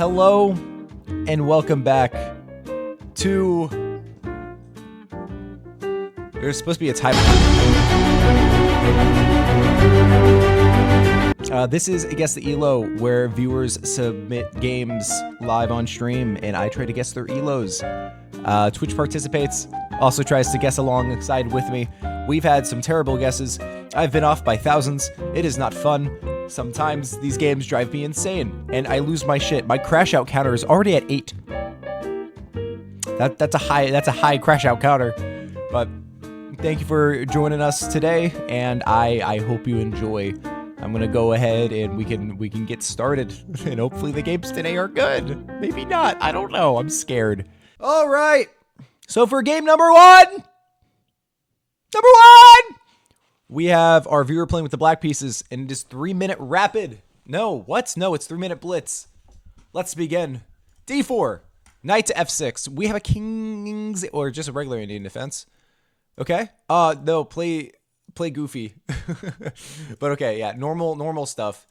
Hello and welcome back to... There's supposed to be a timer. This is Guess the ELO, where viewers submit games live on stream, and I try to guess their ELOs. Twitch participates, also tries to guess alongside with me. We've had some terrible guesses. I've been off by thousands. It is not fun. Sometimes these games drive me insane, and I lose my shit. My crash out counter is already at 8. That's a high crash out counter. But thank you for joining us today, and I hope you enjoy. I'm gonna go ahead and we can get started, and hopefully the games today are good. Maybe not. I don't know. I'm scared. All right. So for game number one, we have our viewer playing with the black pieces, and it is 3-minute rapid. No, what? No, it's 3-minute blitz. Let's begin. D4, knight to F6. We have a king's, or just a regular Indian defense. Okay. No, play goofy. But okay, yeah, normal stuff.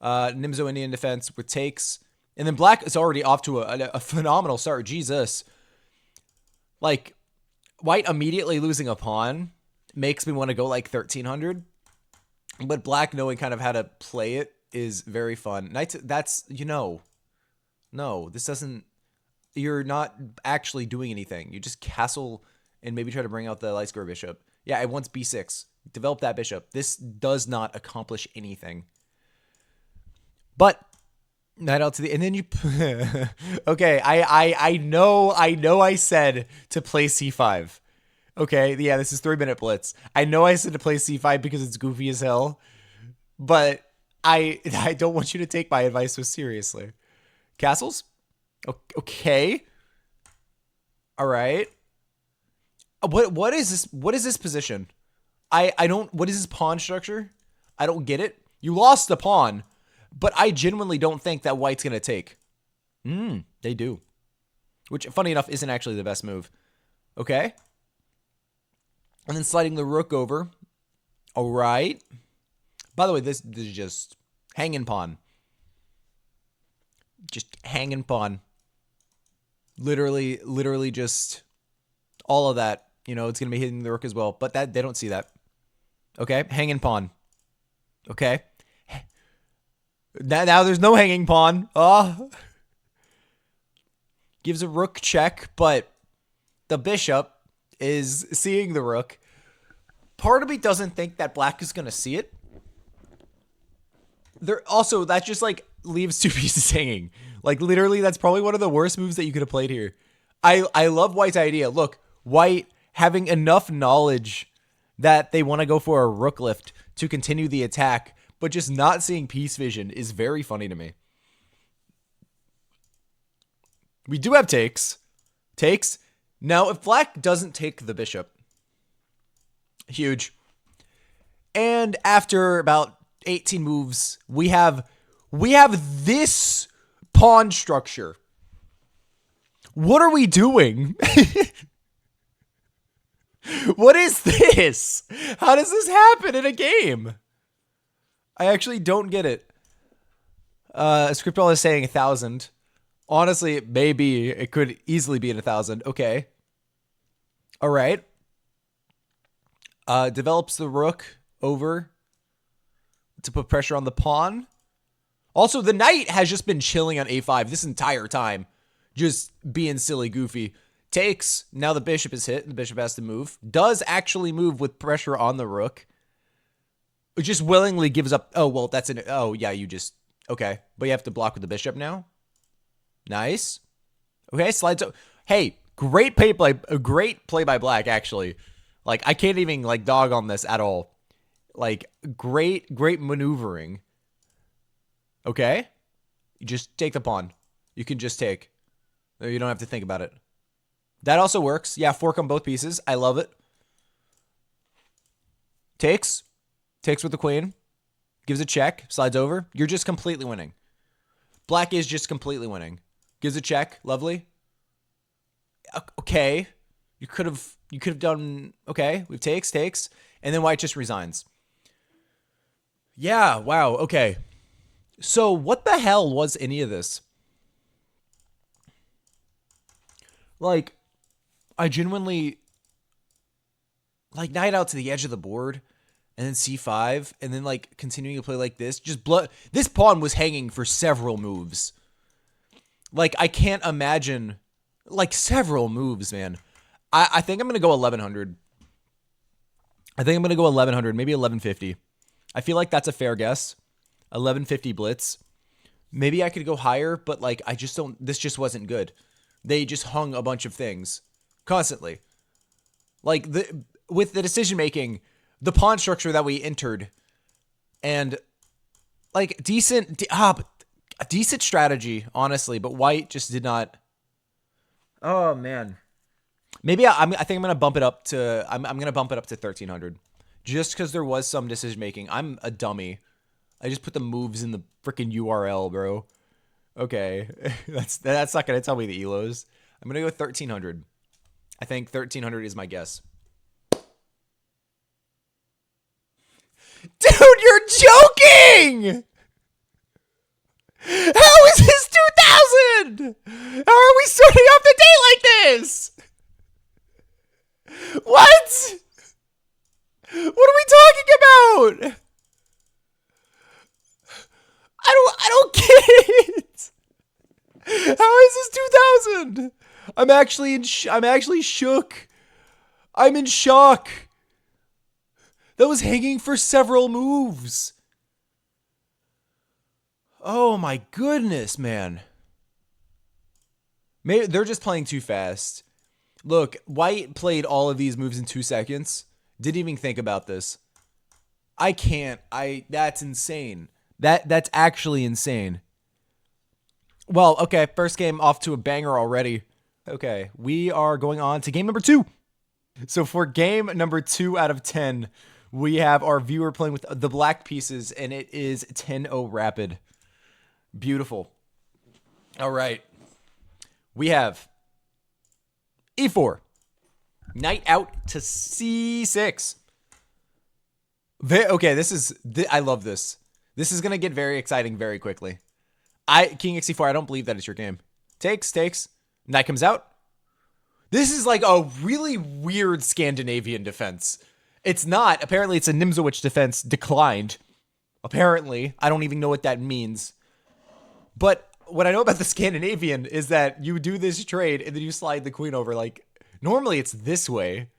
Nimzo Indian defense with takes, and then black is already off to a phenomenal start. Jesus. Like, white immediately losing a pawn makes me want to go like 1300, but black knowing kind of how to play it is very fun. Knight, that's, no, this doesn't, you're not actually doing anything. You just castle and maybe try to bring out the light square bishop. Yeah, it wants b6. Develop that bishop. This does not accomplish anything. But knight out to the, and then you, okay, I know I said to play c5. Okay, yeah, this is 3-minute blitz. I know I said to play c5 because it's goofy as hell, but I don't want you to take my advice so seriously. Castles? Okay. All right. What is this? What is this position? I don't, what is this pawn structure? I don't get it. You lost the pawn, but I genuinely don't think that white's going to take. They do. Which, funny enough, isn't actually the best move. Okay. And then sliding the rook over. All right. By the way, this is just hanging pawn. Just hanging pawn. Literally just all of that. You know, it's going to be hitting the rook as well. But that they don't see that. Okay. Hanging pawn. Okay. Now there's no hanging pawn. Oh. Gives a rook check, but the bishop is seeing the rook. Part of me doesn't think that black is going to see it. Also, that just like leaves two pieces hanging. Like literally, that's probably one of the worst moves that you could have played here. I love white's idea. Look, white having enough knowledge that they want to go for a rook lift to continue the attack, but just not seeing piece vision is very funny to me. We do have takes. Now, if black doesn't take the bishop, huge. And after about 18 moves, we have this pawn structure. What are we doing? What is this? How does this happen in a game? I actually don't get it. Scriptball is saying 1,000. Honestly, maybe it could easily be in 1,000. Okay. All right. Develops the rook over to put pressure on the pawn. Also, the knight has just been chilling on a5 this entire time. Just being silly goofy. Takes. Now the bishop is hit. And the bishop has to move. Does actually move with pressure on the rook. It just willingly gives up. Oh, well, that's an... Oh, yeah, you just... Okay. But you have to block with the bishop now. Nice. Okay, slides... Hey, great play by black, actually. Like, I can't even, like, dog on this at all. Like, great maneuvering. Okay. You just take the pawn. You can just take. You don't have to think about it. That also works. Yeah, fork on both pieces. I love it. Takes. Takes with the queen. Gives a check. Slides over. You're just completely winning. Black is just completely winning. Gives a check. Lovely. Okay. You could have done... Okay. We've takes. And then white just resigns. Yeah. Wow. Okay. So what the hell was any of this? Like, I genuinely, like, knight out to the edge of the board, and then c5, and then, like, continuing to play like this. Just blood. This pawn was hanging for several moves. Like, I can't imagine, like, several moves, man. I think I'm going to go 1100. I think I'm going to go 1100, maybe 1150. I feel like that's a fair guess. 1150 blitz. Maybe I could go higher, but, like, I just don't, this just wasn't good. They just hung a bunch of things constantly. Like, with the decision making, the pawn structure that we entered, and, like, decent strategy, honestly, but white just did not. Oh, man. Maybe I think I'm gonna bump it up to. I'm gonna bump it up to 1300, just because there was some decision making. I'm a dummy. I just put the moves in the freaking URL, bro. Okay, that's not gonna tell me the elos. I'm gonna go 1300. I think 1300 is my guess. Dude, you're joking! How is this 2000? How are we starting off the day like this? What? What are we talking about? I don't get it. How is this 2000? I'm actually shook. I'm in shock. That was hanging for several moves. Oh my goodness, man. Maybe they're just playing too fast. Look, white played all of these moves in 2 seconds. Didn't even think about this. I can't. That's insane. That's actually insane. Well, okay, first game off to a banger already. Okay, we are going on to game number 2. So for game number 2 out of 10, we have our viewer playing with the black pieces, and it is 10-0 rapid. Beautiful. All right. We have e4. Knight out to c6. Okay, I love this. This is going to get very exciting very quickly. King x4, I don't believe that is your game. Takes. Knight comes out. This is like a really weird Scandinavian defense. It's not. Apparently, it's a Nimzowitsch defense declined. Apparently. I don't even know what that means. But what I know about the Scandinavian is that you do this trade and then you slide the queen over. Like, normally it's this way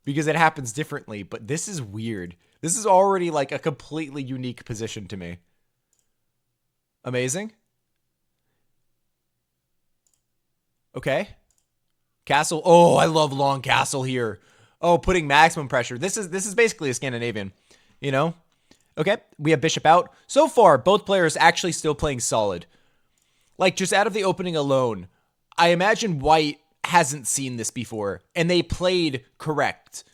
because it happens differently, but this is weird. This is already like a completely unique position to me. Amazing. Okay. Castle. Oh, I love long castle here. Oh, putting maximum pressure. This is basically a Scandinavian, you know? Okay, we have bishop out. So far, both players actually still playing solid. Like, just out of the opening alone, I imagine white hasn't seen this before, and they played correct.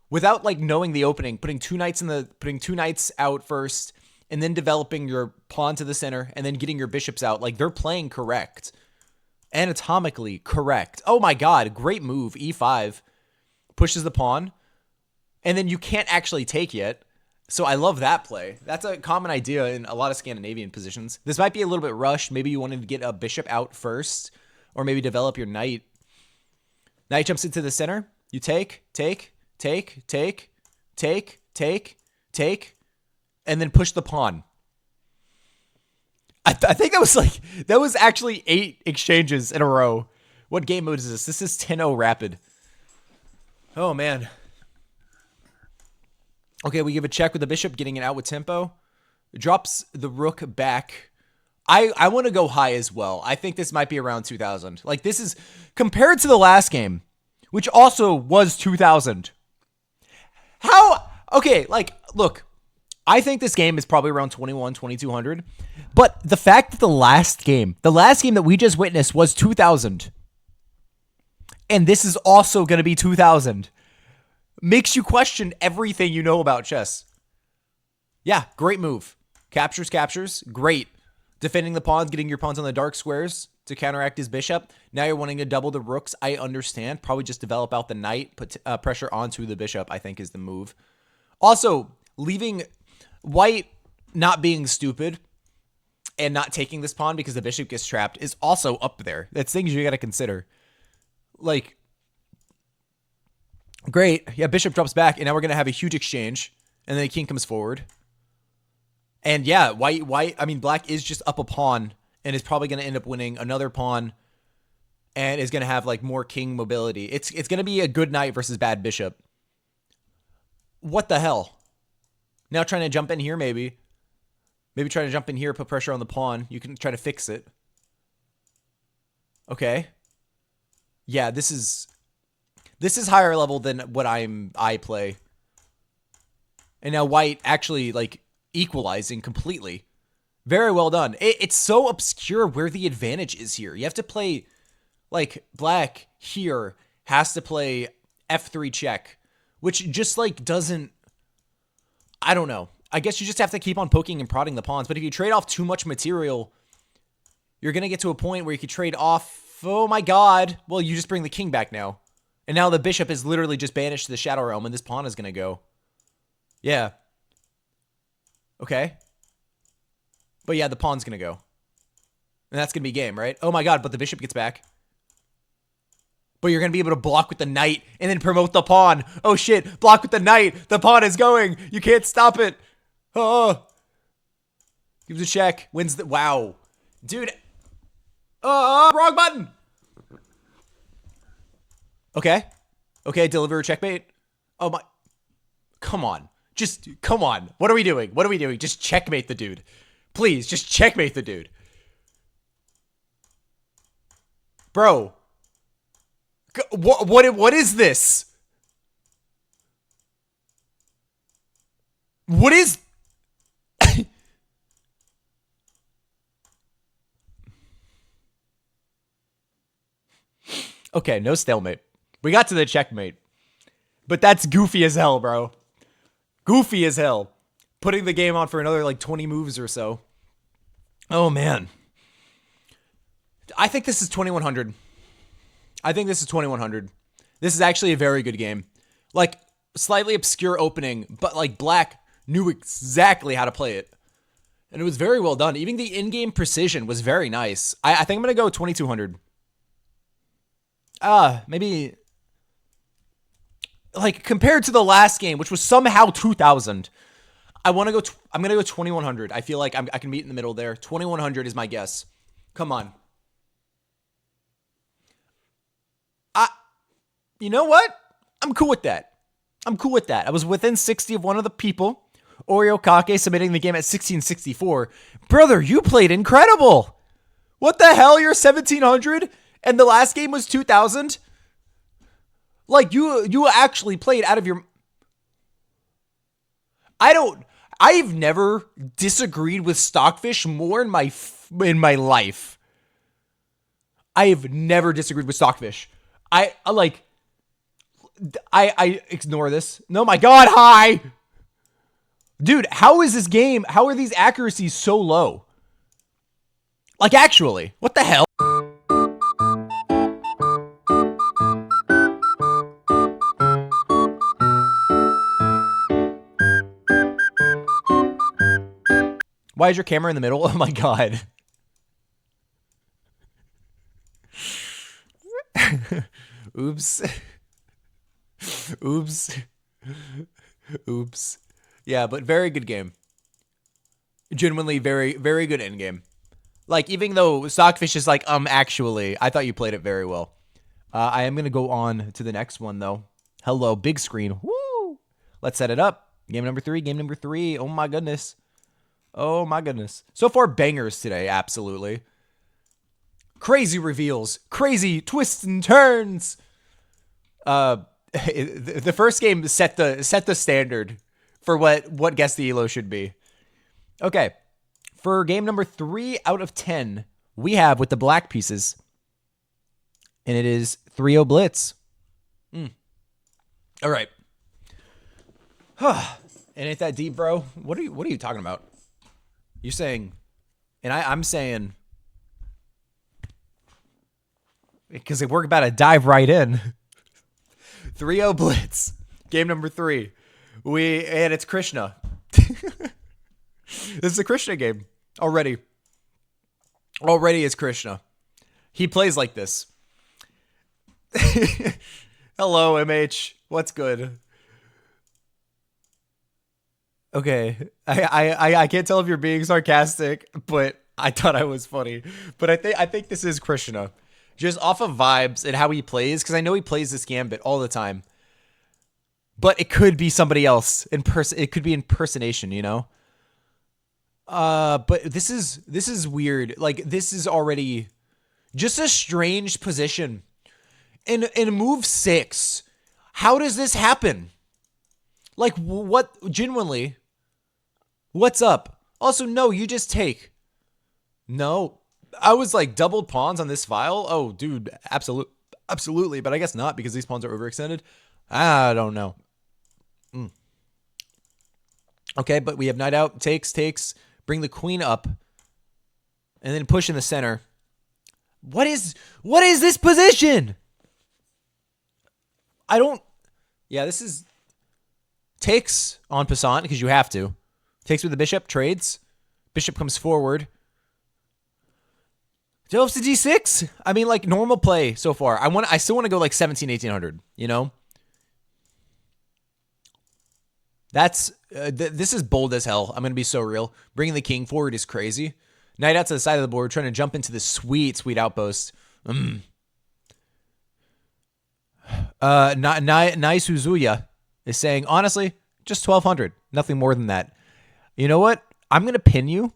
Without, like, knowing the opening, putting two knights out first, and then developing your pawn to the center, and then getting your bishops out. Like, they're playing correct. Anatomically correct. Oh my god, great move. E5 pushes the pawn, and then you can't actually take yet. So I love that play. That's a common idea in a lot of Scandinavian positions. This might be a little bit rushed. Maybe you wanted to get a bishop out first, or maybe develop your knight. Knight jumps into the center. You take, and then push the pawn. I think that was actually 8 exchanges in a row. What game mode is this? This is 10-0 rapid. Oh, man. Okay, we give a check with the bishop, getting it out with tempo. Drops the rook back. I want to go high as well. I think this might be around 2000. Like, this is, compared to the last game, which also was 2000. How? Okay, like, look. I think this game is probably around 2200. But the fact that the last game that we just witnessed was 2000. And this is also going to be 2000. Makes you question everything you know about chess. Yeah, great move. Captures. Great. Defending the pawns, getting your pawns on the dark squares to counteract his bishop. Now you're wanting to double the rooks. I understand. Probably just develop out the knight. Put pressure onto the bishop, I think, is the move. Also, leaving white not being stupid and not taking this pawn because the bishop gets trapped is also up there. That's things you got to consider. Like, great. Yeah, bishop drops back, and now we're going to have a huge exchange. And then the king comes forward. And yeah, black is just up a pawn and is probably going to end up winning another pawn and is going to have like more king mobility. It's going to be a good knight versus bad bishop. What the hell? Now trying to jump in here maybe. Maybe trying to jump in here, put pressure on the pawn. You can try to fix it. Okay. Yeah, this is higher level than what I play. And now white actually like equalizing completely. Very well done. It's so obscure where the advantage is here. You have to play, like, black here has to play f3 check, which just, like, doesn't, I don't know. I guess you just have to keep on poking and prodding the pawns. But if you trade off too much material, you're going to get to a point where you could trade off, oh my god, well, you just bring the king back now. And now the bishop is literally just banished to the Shadow Realm, and this pawn is going to go. Yeah. Okay. But yeah, the pawn's going to go. And that's going to be game, right? Oh my god, but the bishop gets back. But you're going to be able to block with the knight and then promote the pawn. Oh shit, block with the knight. The pawn is going. You can't stop it. Oh. Gives a check. Wins the... Wow. Dude. Wrong button. Okay. Okay, deliver a checkmate. Oh my... Come on. Just, come on. What are we doing? What are we doing? Just checkmate the dude. Please, just checkmate the dude. Bro. What is this? What is... Okay, no stalemate. We got to the checkmate. But that's goofy as hell, bro. Goofy as hell. Putting the game on for another, like, 20 moves or so. Oh, man. I think this is 2100. I think this is 2100. This is actually a very good game. Like, slightly obscure opening, but, like, black knew exactly how to play it. And it was very well done. Even the in-game precision was very nice. I think I'm going to go 2200. Maybe... Like, compared to the last game, which was somehow 2000, I want to go... I'm going to go 2100. I feel like I can meet in the middle there. 2100 is my guess. Come on. You know what? I'm cool with that. I'm cool with that. I was within 60 of one of the people. Oreo Kake submitting the game at 1664. Brother, you played incredible. What the hell? You're 1700? And the last game was 2000? Like, you actually played out of your... I've never disagreed with Stockfish more in my life. I have never disagreed with Stockfish. I ignore this. No, my god, hi! Dude, how is this game... How are these accuracies so low? Like, actually, what the hell? Why is your camera in the middle? Oh my god. Oops. Oops. Oops. Yeah, but very good game. Genuinely very, very good endgame. Like, even though Stockfish is like, actually, I thought you played it very well. I am going to go on to the next one, though. Hello, big screen. Woo! Let's set it up. Game number 3, game number 3. Oh my goodness. Oh my goodness. So far, bangers today, absolutely. Crazy reveals. Crazy twists and turns. The first game set the standard for what Guess the Elo should be. Okay. For game number 3 out of 10, we have with the black pieces. And it is 3-0 Blitz. All right. And ain't that deep, bro? What are you talking about? You're saying, and I'm saying, because we're about to dive right in. 3-0 Blitz, game number 3. And it's Krishna. This is a Krishna game already. Already is Krishna. He plays like this. Hello, MH. What's good? Okay. I can't tell if you're being sarcastic, but I thought I was funny. But I think this is Krishna. Just off of vibes and how he plays, because I know he plays this gambit all the time. But it could be somebody else in person. It could be impersonation, you know? But this is weird. Like, this is already just a strange position. In move 6, how does this happen? Like, what, genuinely, what's up? Also, no, you just take. No, I was like doubled pawns on this file. Oh, dude, absolutely, but I guess not because these pawns are overextended. I don't know. Okay, but we have knight out, takes, bring the queen up, and then push in the center. What is this position? I don't. Yeah, this is takes on passant because you have to. Takes with the bishop, trades. Bishop comes forward. Delves to d6. I mean, like, normal play so far. I still want to go like 17, 1800, you know? That's this is bold as hell. I'm going to be so real. Bringing the king forward is crazy. Knight out to the side of the board, trying to jump into this sweet outpost. Nai Suzuya is saying, honestly, just 1200. Nothing more than that. You know what? I'm going to pin you.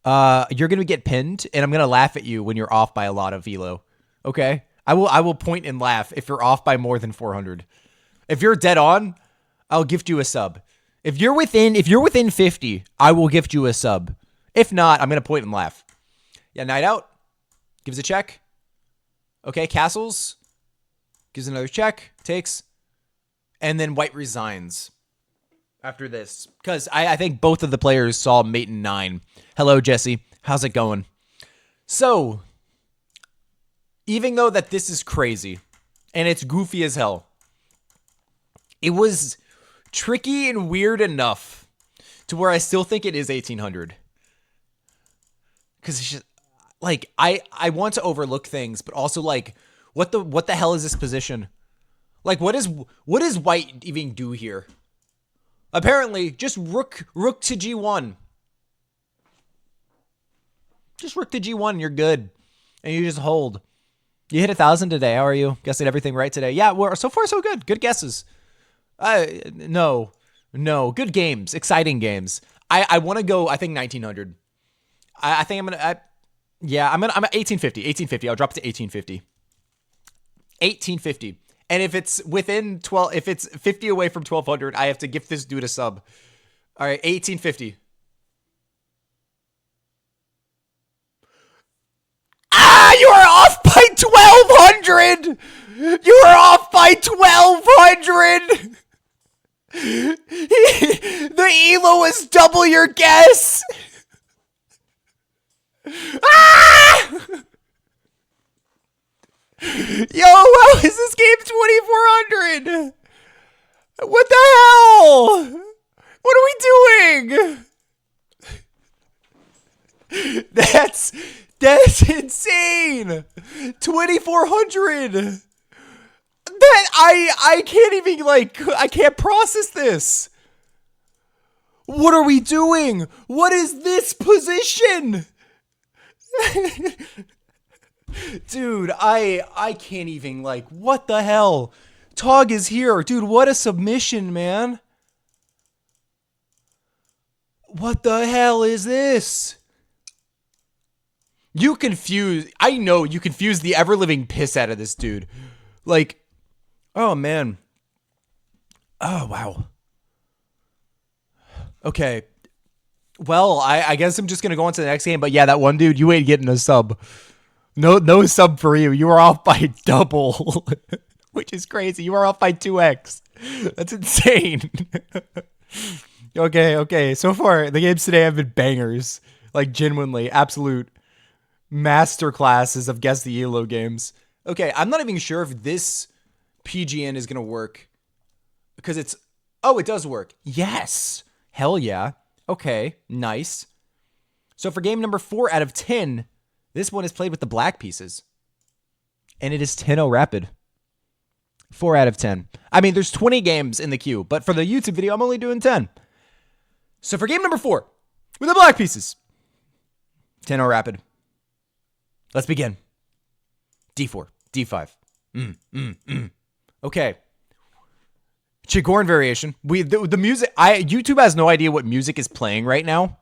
You're going to get pinned, and I'm going to laugh at you when you're off by a lot of elo. Okay? I will point and laugh if you're off by more than 400. If you're dead on, I'll gift you a sub. If you're within 50, I will gift you a sub. If not, I'm going to point and laugh. Yeah, knight out. Gives a check. Okay, castles. Gives another check. Takes. And then white resigns after this. Because I think both of the players saw mate in 9. Hello, Jesse. How's it going? So, even though that this is crazy, and it's goofy as hell, it was tricky and weird enough to where I still think it is 1800. Because it's just, like, I want to overlook things, but also, like, what the hell is this position? Like, what is white even do here? Apparently, just rook to g1. Just rook to g1 and you're good. And you just hold. You hit 1,000 today. How are you? Guessing everything right today. Yeah, well, so far so good. Good guesses. No. Good games. Exciting games. I want to go, I think, 1900. I think I'm going to... I'm at 1850. 1850. I'll drop it to 1850. 1850. And if it's within 12, if it's 50 away from 1200, I have to gift this dude a sub. All right, 1850. Ah, you are off by 1200. You are off by 1200. The elo is double your guess. Ah! Yo, how is this game 2400? What the hell? What are we doing? That's insane. 2400. That I can't even, like, I can't process this. What are we doing? What is this position? Dude, I can't even, like, what the hell? Tog is here. Dude, what a submission, man. What the hell is this? I know you confused the ever-living piss out of this dude. Like, oh, man. Oh, wow. Okay. Well, I guess I'm just going to go on to the next game. But yeah, that one dude, you ain't getting a sub. No sub for you. You are off by double, which is crazy. You are off by 2x. That's insane. Okay. So far, the games today have been bangers. Like, genuinely, absolute masterclasses of Guess the ELO games. Okay, I'm not even sure if this PGN is going to work. Because it's... Oh, it does work. Yes. Hell yeah. Okay, nice. So for game number 4 out of 10... This one is played with the black pieces. And it is 10-0 rapid. 4 out of 10. I mean, there's 20 games in the queue, but for the YouTube video, I'm only doing 10. So for game number 4, with the black pieces, 10-0 rapid. Let's begin. D4, D5. Okay. Chigorin variation. The music. YouTube has no idea what music is playing right now,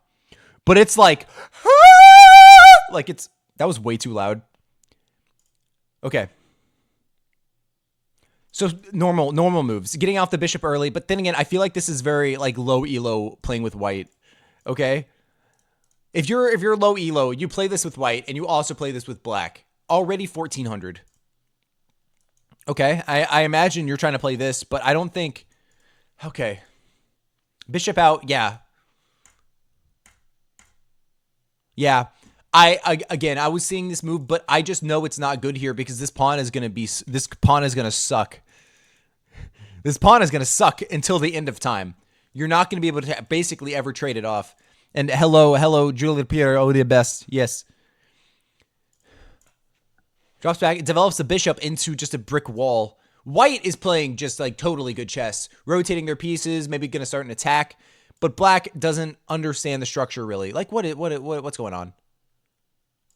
but it's like that was way too loud. Okay. So normal moves. Getting out the bishop early, but then again, I feel like this is very like low elo playing with white. Okay? If you're low elo, you play this with white and you also play this with black. Already 1400. Okay? I imagine you're trying to play this, but I don't think. Okay. Bishop out, yeah. Yeah. I was seeing this move, but I just know it's not good here because this pawn is going to suck. This pawn is going to suck until the end of time. You're not going to be able to basically ever trade it off. And hello, Julia Pierre, oh, the best. Yes. Drops back. It develops the bishop into just a brick wall. White is playing just like totally good chess. Rotating their pieces, maybe going to start an attack. But black doesn't understand the structure really. Like, what's going on?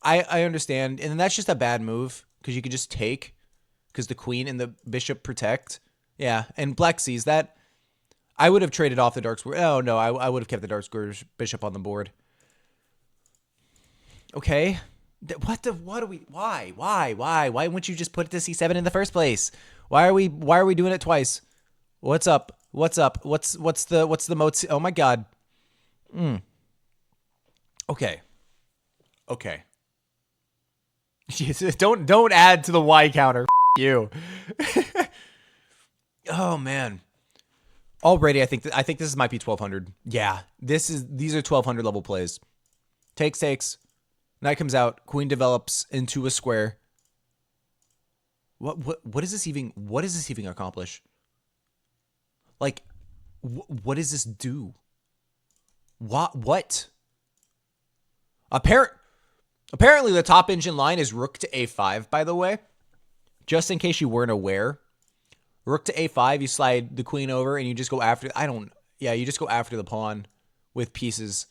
I understand. And that's just a bad move because you could just take because the queen and the bishop protect. Yeah, and black sees that. I would have traded off the dark square. Oh, no, I would have kept the dark square bishop on the board. Okay. Why wouldn't you just put it to c7 in the first place? Why are we doing it twice? What's up? What's the motive? Oh my god. Okay. Jesus, don't add to the Y counter. You. Oh man. Already I think this might be 1200. Yeah. These are 1200 level plays. Takes. Knight comes out, queen develops into a square. What is this even accomplish? Like what does this do? What? Apparently the top engine line is rook to a5, by the way. Just in case you weren't aware. Rook to a5, you slide the queen over and you just go after you just go after the pawn with pieces.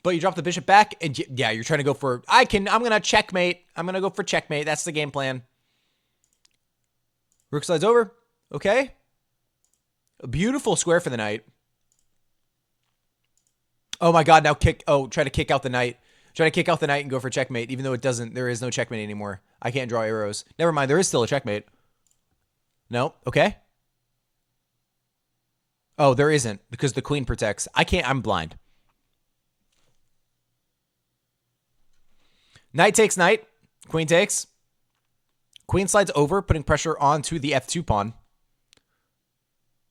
But you drop the bishop back, and yeah, you're trying to go for... I'm going to checkmate. I'm going to go for checkmate. That's the game plan. Rook slides over. Okay. A beautiful square for the knight. Oh my god, now try to kick out the knight. Try to kick out the knight and go for checkmate, even though there is no checkmate anymore. I can't draw arrows. Never mind, there is still a checkmate. No, okay. Oh, there isn't, because the queen protects. I'm blind. Knight takes knight. Queen takes. Queen slides over, putting pressure onto the f2 pawn.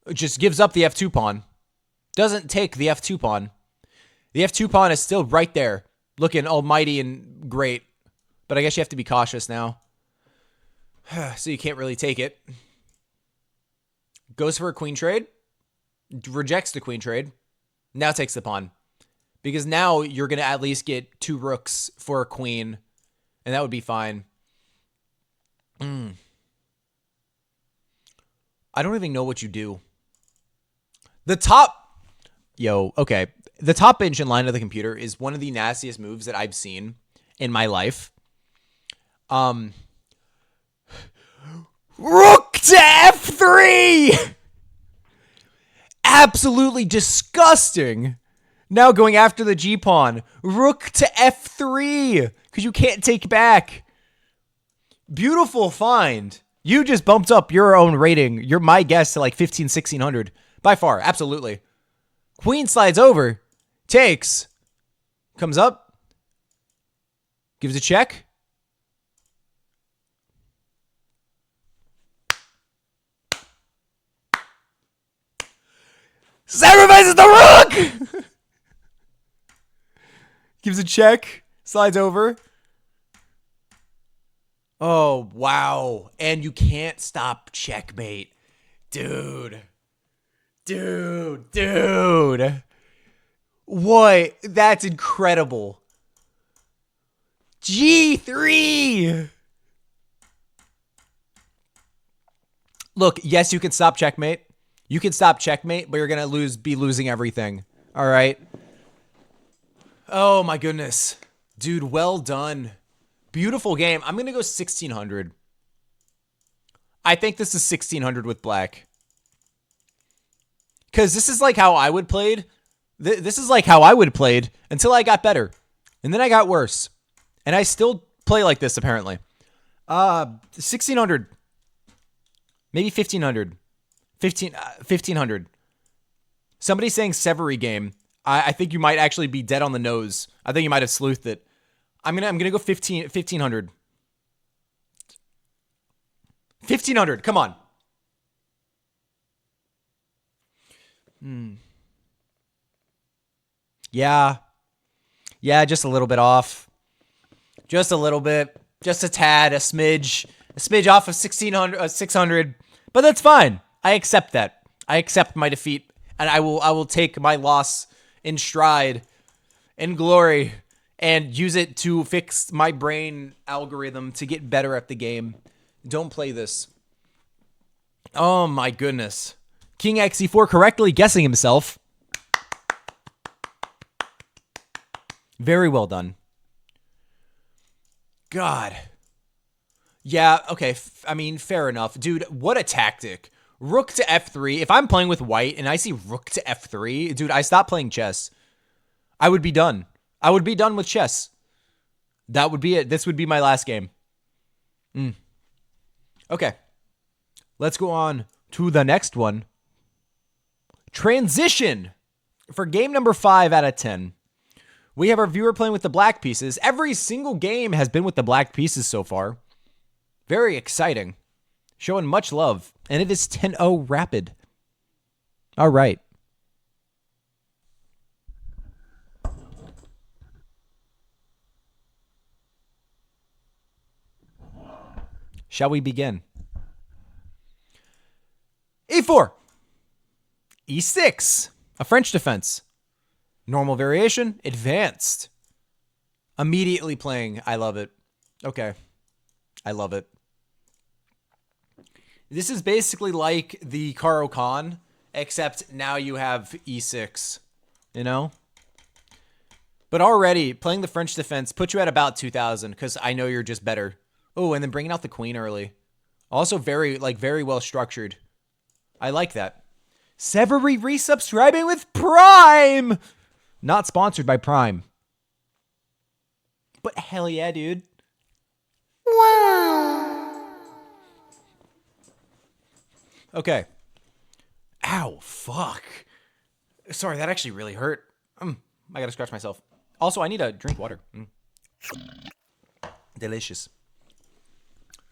It just gives up the f2 pawn. Doesn't take the f2 pawn. The f2 pawn is still right there, looking almighty and great. But I guess you have to be cautious now. So you can't really take it. Goes for a queen trade. Rejects the queen trade. Now takes the pawn. Because now you're going to at least get 2 rooks for a queen. And that would be fine. I don't even know what you do. The top engine line of the computer is one of the nastiest moves that I've seen in my life. Rook to f3! Absolutely disgusting. Now going after the g-pawn. Rook to f3. Because you can't take back. Beautiful find. You just bumped up your own rating. You're my guess to like 15, 1600. By far. Absolutely. Queen slides over. Takes. Comes up. Gives a check. Sacrifices the rook! Gives a check. Slides over. Oh, wow. And you can't stop checkmate. Dude. What? That's incredible. G3. Look, yes, you can stop checkmate. You can stop checkmate, but you're going to be losing everything. All right. Oh, my goodness. Dude, well done. Beautiful game. I'm going to go 1600. I think this is 1600 with black. Because this is like how I would played. This is like how I would played until I got better. And then I got worse. And I still play like this, apparently. 1600. Maybe 1500. 1500. Somebody's saying Severy game. I think you might actually be dead on the nose. I think you might have sleuthed it. I'm gonna go 1500. 1500. Come on. Yeah. Yeah, just a little bit off. Just a little bit. Just a tad, a smidge off of 600. But that's fine. I accept that. I accept my defeat, and I will take my loss in stride, in glory, and use it to fix my brain algorithm to get better at the game. Don't play this. Oh my goodness. King XE4 correctly guessing himself. Very well done. God. Yeah, okay. I mean, fair enough. Dude, what a tactic. Rook to f3. If I'm playing with white and I see rook to f3, dude, I stop playing chess. I would be done. I would be done with chess. That would be it. This would be my last game. Okay. Let's go on to the next one. Transition. For game number 5 out of 10. We have our viewer playing with the black pieces. Every single game has been with the black pieces so far. Very exciting. Showing much love. And it is 10-0 rapid. All right. Shall we begin? E4. E6. A French defense. Normal variation. Advanced. Immediately playing. I love it. Okay. I love it. This is basically like the Caro Kann, except now you have E6. You know? But already, playing the French defense puts you at about 2,000, because I know you're just better. Oh, and then bringing out the queen early. Also very well structured. I like that. Severy resubscribing with Prime! Not sponsored by Prime. But hell yeah, dude. Wow. Okay. Ow, fuck. Sorry, that actually really hurt. I gotta scratch myself. Also, I need to drink water. Delicious.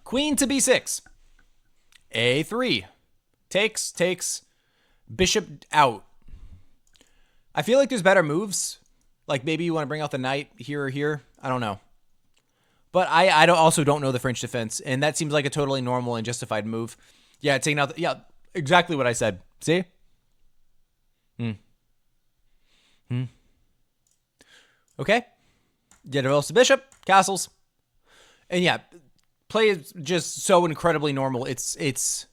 Queen to b6. A3. Takes. Bishop out. I feel like there's better moves. Like maybe you want to bring out the knight here or here. I don't know. But I also don't know the French defense. And that seems like a totally normal and justified move. Yeah, taking out yeah, exactly what I said. See? Okay. Yeah, develops the bishop. Castles. And yeah, play is just so incredibly normal. It's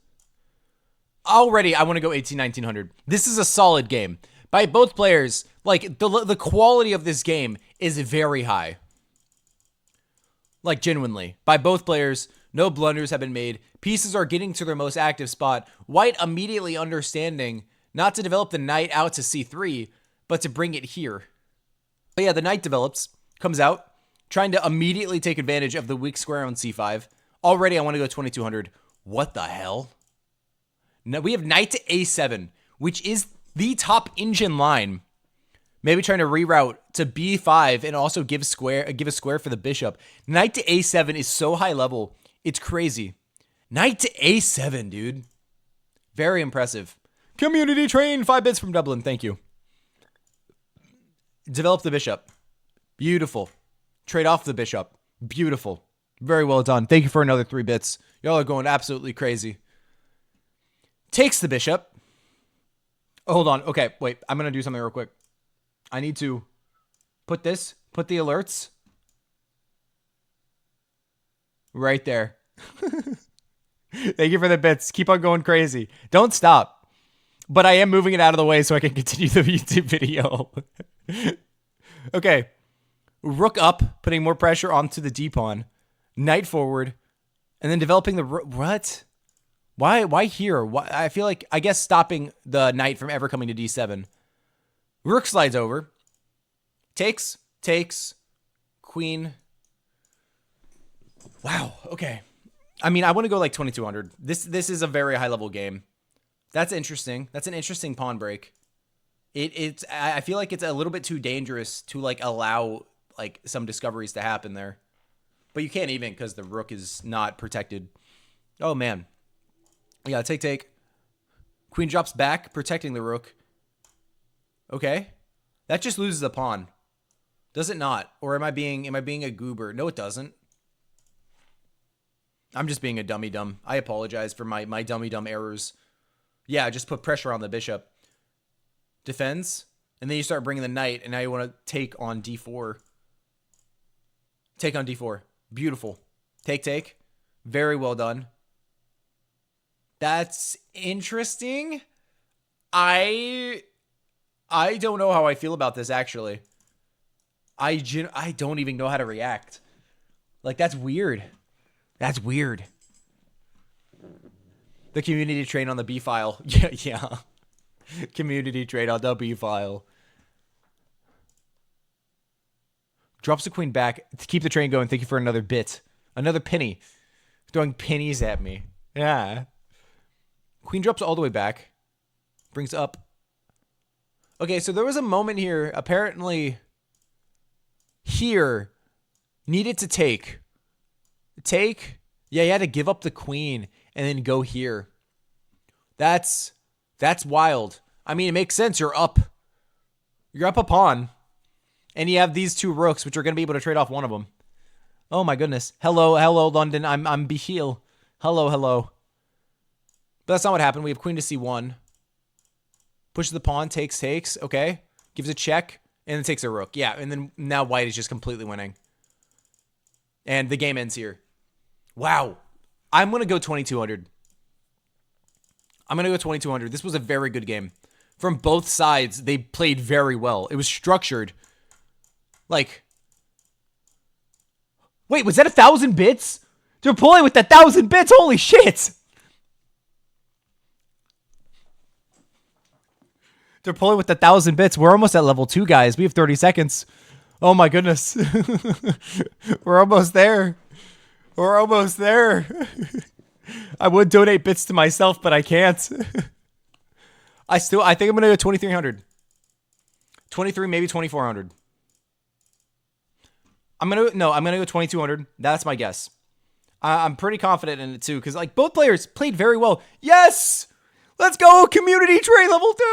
already, I want to go 1900. This is a solid game. By both players, like, the quality of this game is very high. Like, genuinely. By both players, no blunders have been made. Pieces are getting to their most active spot. White immediately understanding not to develop the knight out to c3, but to bring it here. But yeah, the knight develops, comes out, trying to immediately take advantage of the weak square on c5. Already, I want to go 2200. What the hell? No, we have knight to a7, which is the top engine line. Maybe trying to reroute to b5 and also give a square for the bishop. Knight to a7 is so high level. It's crazy. Knight to a7, dude. Very impressive. Community train, 5 bits from Dublin. Thank you. Develop the bishop. Beautiful. Trade off the bishop. Beautiful. Very well done. Thank you for another 3 bits. Y'all are going absolutely crazy. Takes the bishop. Oh, hold on. Okay, wait. I'm going to do something real quick. I need to put the alerts right there. Thank you for the bits. Keep on going crazy. Don't stop. But I am moving it out of the way so I can continue the YouTube video. Okay. Rook up, putting more pressure onto the d-pawn. Knight forward. And then developing the... What? Why here? Why? I feel like, I guess, stopping the knight from ever coming to d7. Rook slides over. Takes. Queen. Wow. Okay. I mean, I want to go like 2200. This is a very high level game. That's interesting. That's an interesting pawn break. I feel like it's a little bit too dangerous to like allow like some discoveries to happen there. But you can't even because the rook is not protected. Oh man. Yeah, take. Queen drops back, protecting the rook. Okay. That just loses a pawn. Does it not? Or am I being a goober? No, it doesn't. I'm just being a dummy-dumb. I apologize for my dummy-dumb errors. Yeah, just put pressure on the bishop. Defends. And then you start bringing the knight, and now you want to take on d4. Take on d4. Beautiful. Take. Very well done. That's interesting. I don't know how I feel about this, actually. I don't even know how to react. Like, that's weird. That's weird. The community train on the B file. Yeah. Community train on the B file. Drops the queen back to keep the train going. Thank you for another bit. Another penny. Throwing pennies at me. Yeah. Queen drops all the way back. Brings up. Okay, so there was a moment here. Apparently, here needed to take. Take? Yeah, you had to give up the queen and then go here. That's wild. I mean, it makes sense. You're up a pawn. And you have these two rooks, which are going to be able to trade off one of them. Oh my goodness. Hello, London. I'm Beheel. Hello. But that's not what happened. We have queen to c1. Pushes the pawn, takes. Okay. Gives a check, and then takes a rook. Yeah, and then now white is just completely winning. And the game ends here. Wow. I'm going to go 2200. This was a very good game. From both sides, they played very well. It was structured. Like, wait, was that 1,000 bits? They're pulling with 1,000 bits. Holy shit. They're pulling with 1,000 bits. We're almost at level 2, guys. We have 30 seconds. Oh my goodness. We're almost there. I would donate bits to myself, but I can't. I think I'm going to go 2,300. 23, maybe 2,400. I'm going to go 2,200. That's my guess. I'm pretty confident in it too, because like both players played very well. Yes! Let's go! Community trade level 2!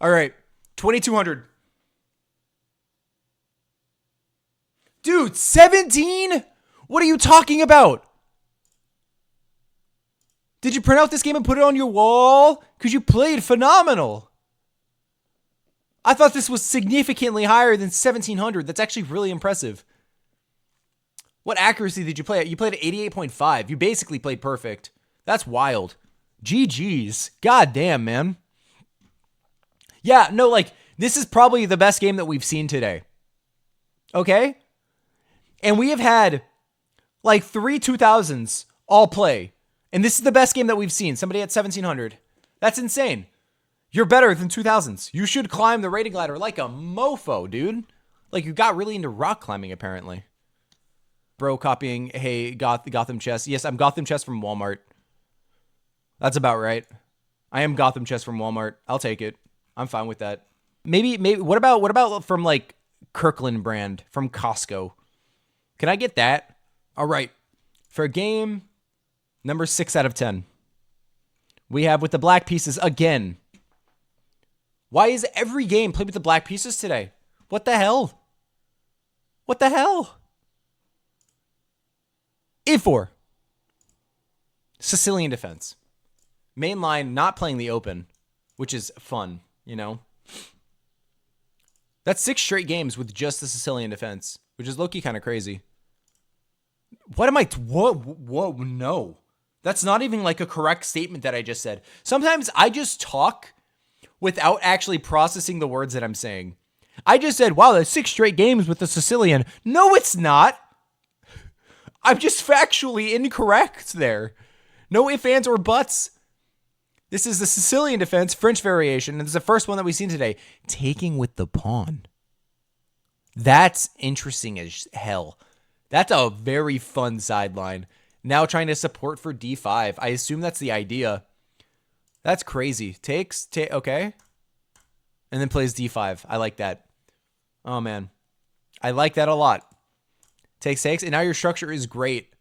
All right. 2,200. Dude, 17? What are you talking about? Did you print out this game and put it on your wall? Because you played phenomenal. I thought this was significantly higher than 1,700. That's actually really impressive. What accuracy did you play at? You played at 88.5. You basically played perfect. That's wild. GG's. God damn, man. Yeah, no, like, this is probably the best game that we've seen today. Okay? And we have had, like, 3 2000s all play. And this is the best game that we've seen. Somebody at 1,700. That's insane. You're better than 2000s. You should climb the rating ladder like a mofo, dude. Like, you got really into rock climbing, apparently. Bro copying, hey, Gotham Chess. Yes, I'm Gotham Chess from Walmart. That's about right. I am Gotham Chess from Walmart. I'll take it. I'm fine with that. Maybe, what about from, like, Kirkland brand, from Costco? Can I get that? All right. For game number 6 out of 10, we have with the black pieces again. Why is every game played with the black pieces today? What the hell? What the hell? E4. Sicilian defense. Main line not playing the open, which is fun, you know? That's 6 straight games with just the Sicilian defense, which is low-key kind of crazy. What am I? Whoa, no. That's not even like a correct statement that I just said. Sometimes I just talk without actually processing the words that I'm saying. I just said, wow, that's 6 straight games with the Sicilian. No, it's not. I'm just factually incorrect there. No ifs, ands, or buts. This is the Sicilian defense, French variation, and this is the first one that we've seen today. Taking with the pawn. That's interesting as hell. That's a very fun sideline. Now trying to support for d5. I assume that's the idea. That's crazy. Okay. And then plays d5. I like that. Oh, man. I like that a lot. Takes, and now your structure is great.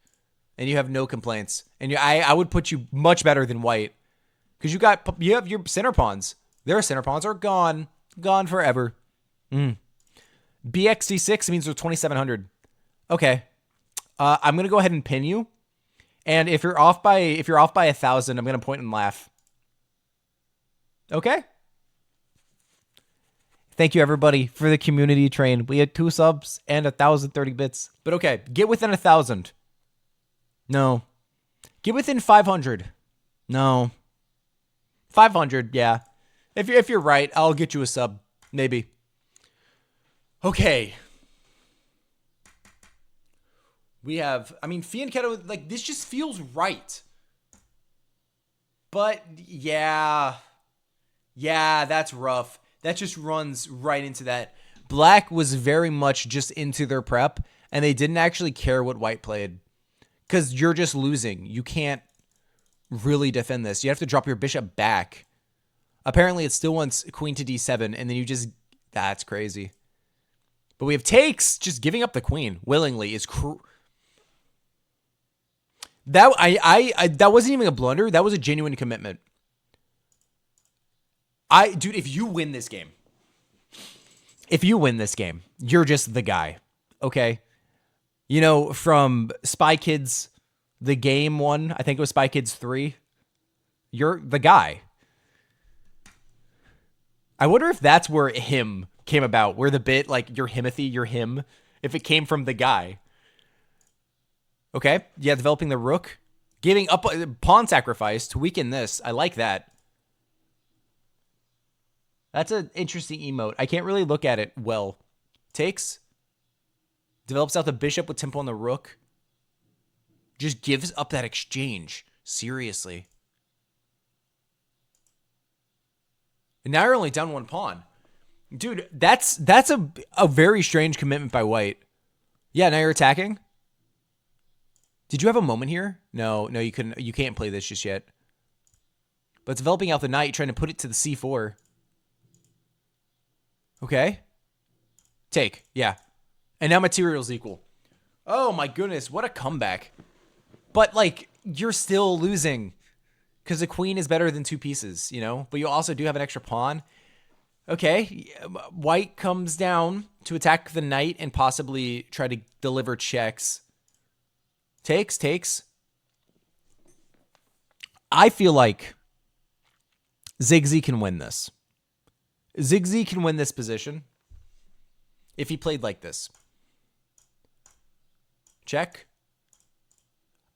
And you have no complaints. And I would put you much better than white. Because you have your center pawns. Their center pawns are gone. Gone forever. BXD6 means they're 2,700. Okay. I'm going to go ahead and pin you. And if you're off by 1,000, I'm going to point and laugh. Okay? Thank you, everybody, for the community train. We had 2 subs and 1,030 bits. But okay, get within 1,000. No. Get within 500. No. 500, yeah. If you're right, I'll get you a sub. Maybe. Okay. We have, Fianchetto, like, this just feels right. But, yeah. Yeah, that's rough. That just runs right into that. Black was very much just into their prep, and they didn't actually care what white played. Because you're just losing. You can't really defend this. You have to drop your bishop back. Apparently, it still wants queen to d7, and then you just... That's crazy. But we have takes. Just giving up the queen willingly is... That wasn't even a blunder. That was a genuine commitment. Dude, if you win this game, you're just the guy, okay? You know, from Spy Kids, the game one, I think it was Spy Kids 3, you're the guy. I wonder if that's where him came about, where the bit, like, you're Himothy, you're him, if it came from the guy. Okay, yeah, developing the rook. Giving up pawn sacrifice to weaken this. I like that. That's an interesting emote. I can't really look at it well. Takes. Develops out the bishop with tempo on the rook. Just gives up that exchange. Seriously. And now you're only down 1 pawn. Dude, that's a very strange commitment by white. Yeah, now you're attacking. Did you have a moment here? No, you couldn't. You can't play this just yet. But developing out the knight, trying to put it to the c4. Okay. Take. Yeah. And now material's equal. Oh my goodness. What a comeback. But, like, you're still losing. Because the queen is better than 2 pieces, you know? But you also do have an extra pawn. Okay. White comes down to attack the knight and possibly try to deliver checks. Takes. I feel like Ziggy can win this. Ziggy can win this position if he played like this. Check.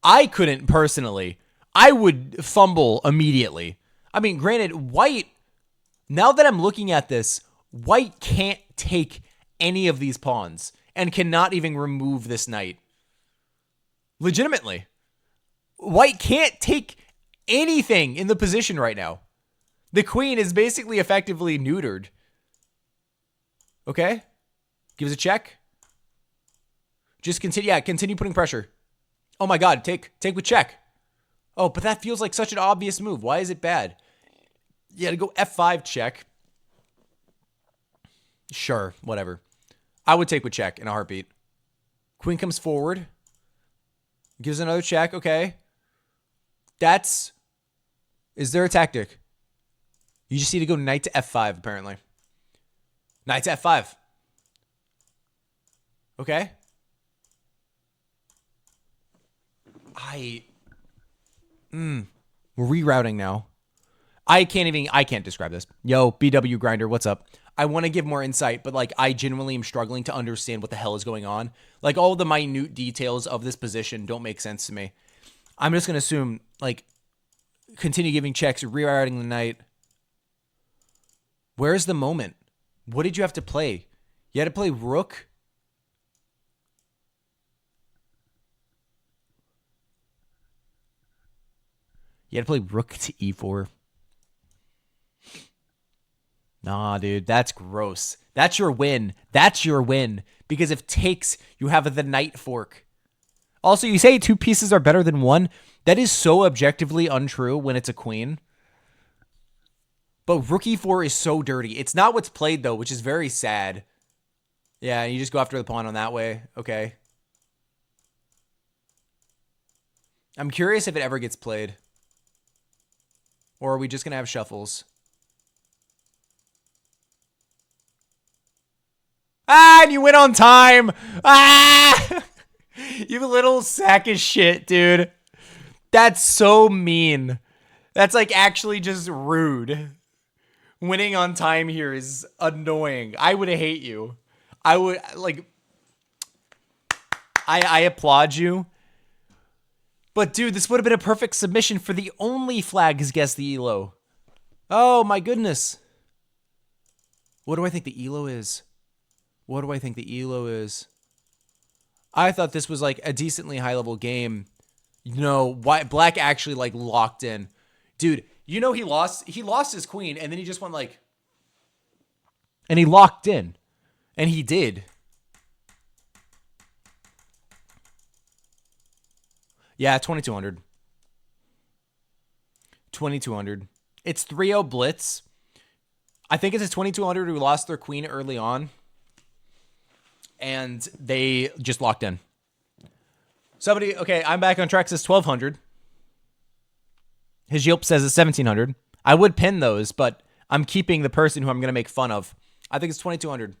I couldn't personally. I would fumble immediately. I mean, granted, white, now that I'm looking at this, white can't take any of these pawns and cannot even remove this knight. Legitimately. White can't take anything in the position right now. The queen is basically effectively neutered. Okay. Gives a check. Just continue. Yeah, continue putting pressure. Oh my god. Take with check. Oh, but that feels like such an obvious move. Why is it bad? Yeah, to go f5 check. Sure, whatever. I would take with check in a heartbeat. Queen comes forward. Gives another check. Okay. Is there a tactic? You just need to go knight to f5, apparently. Knight to f5. Okay. We're rerouting now. I can't describe this. Yo, BW Grinder, what's up? I want to give more insight, but like I genuinely am struggling to understand what the hell is going on. Like all the minute details of this position don't make sense to me. I'm just going to assume like continue giving checks, rerouting the knight. Where's the moment? What did you have to play? You had to play rook? You had to play rook to e4. Nah, dude, that's gross. That's your win. That's your win. Because if takes, you have the knight fork. Also, you say two pieces are better than one. That is so objectively untrue when it's a queen. But rook e4 is so dirty. It's not what's played, though, which is very sad. Yeah, you just go after the pawn on that way. Okay. I'm curious if it ever gets played. Or are we just going to have shuffles? Ah, and you went on time. Ah! You little sack of shit, dude. That's so mean. That's like actually just rude. Winning on time here is annoying. I would hate you. I would like I applaud you. But dude, this would have been a perfect submission for the only flag has guessed the elo. Oh my goodness. What do I think the elo is? What do I think the elo is? I thought this was like a decently high level game. You know, black actually like locked in. Dude, you know he lost his queen and then he just went like and he locked in. And he did. Yeah, 2200. 2200. It's 3-0 blitz. I think it's a 2200 who lost their queen early on. And they just locked in. Somebody, okay, I'm back on track, says 1200. His Yelp says it's 1700. I would pin those, but I'm keeping the person who I'm going to make fun of. I think it's 2200.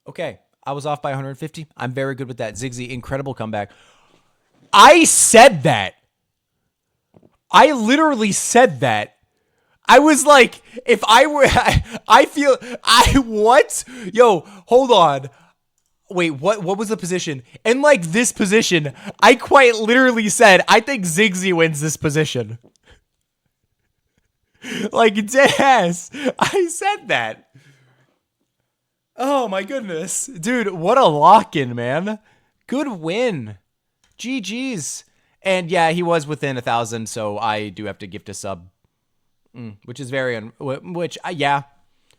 Okay, I was off by 150. I'm very good with that. Zigzy, incredible comeback. I said that. I literally said that. I was like, if I were, what? Yo, hold on. Wait, what was the position? In like this position, I quite literally said, I think Zigzy wins this position. Like, dead ass. I said that. Oh my goodness. Dude, what a lock-in, man. Good win. GG's. And yeah, he was within 1,000, so I do have to gift a sub. Which is very, yeah.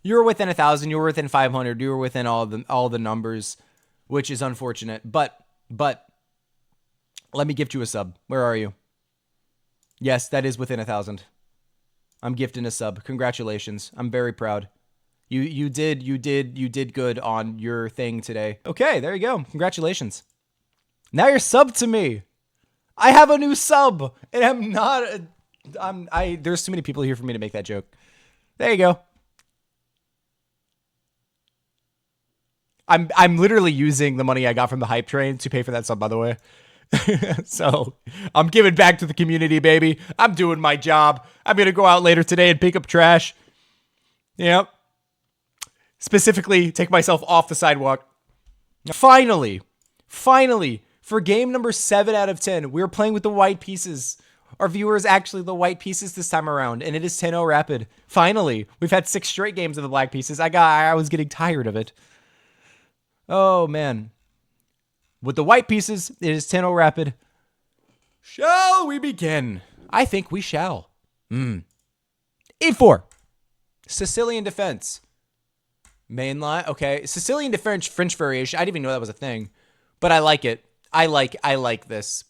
You were within 1,000, you were within 500, you were within all the numbers, which is unfortunate. But, let me gift you a sub. Where are you? Yes, that is within 1,000. I'm gifting a sub. Congratulations. I'm very proud. You did good on your thing today. Okay, there you go. Congratulations. Now you're sub to me. I have a new sub, and I'm not. There's too many people here for me to make that joke. There you go. I'm literally using the money I got from the hype train to pay for that sub, by the way. So I'm giving back to the community, baby. I'm doing my job. I'm gonna go out later today and pick up trash. Yep. Specifically, take myself off the sidewalk. Finally, for game number 7 out of 10, we're playing with the white pieces. Our viewers actually the white pieces this time around, and it is 10-0 rapid. Finally, we've had 6 straight games of the black pieces. I was getting tired of it. Oh man, with the white pieces, it is 10-0 rapid. Shall we begin? I think we shall. E4, Sicilian defense. Main line, okay. Sicilian defense, French variation. I didn't even know that was a thing, but I like it. I like this.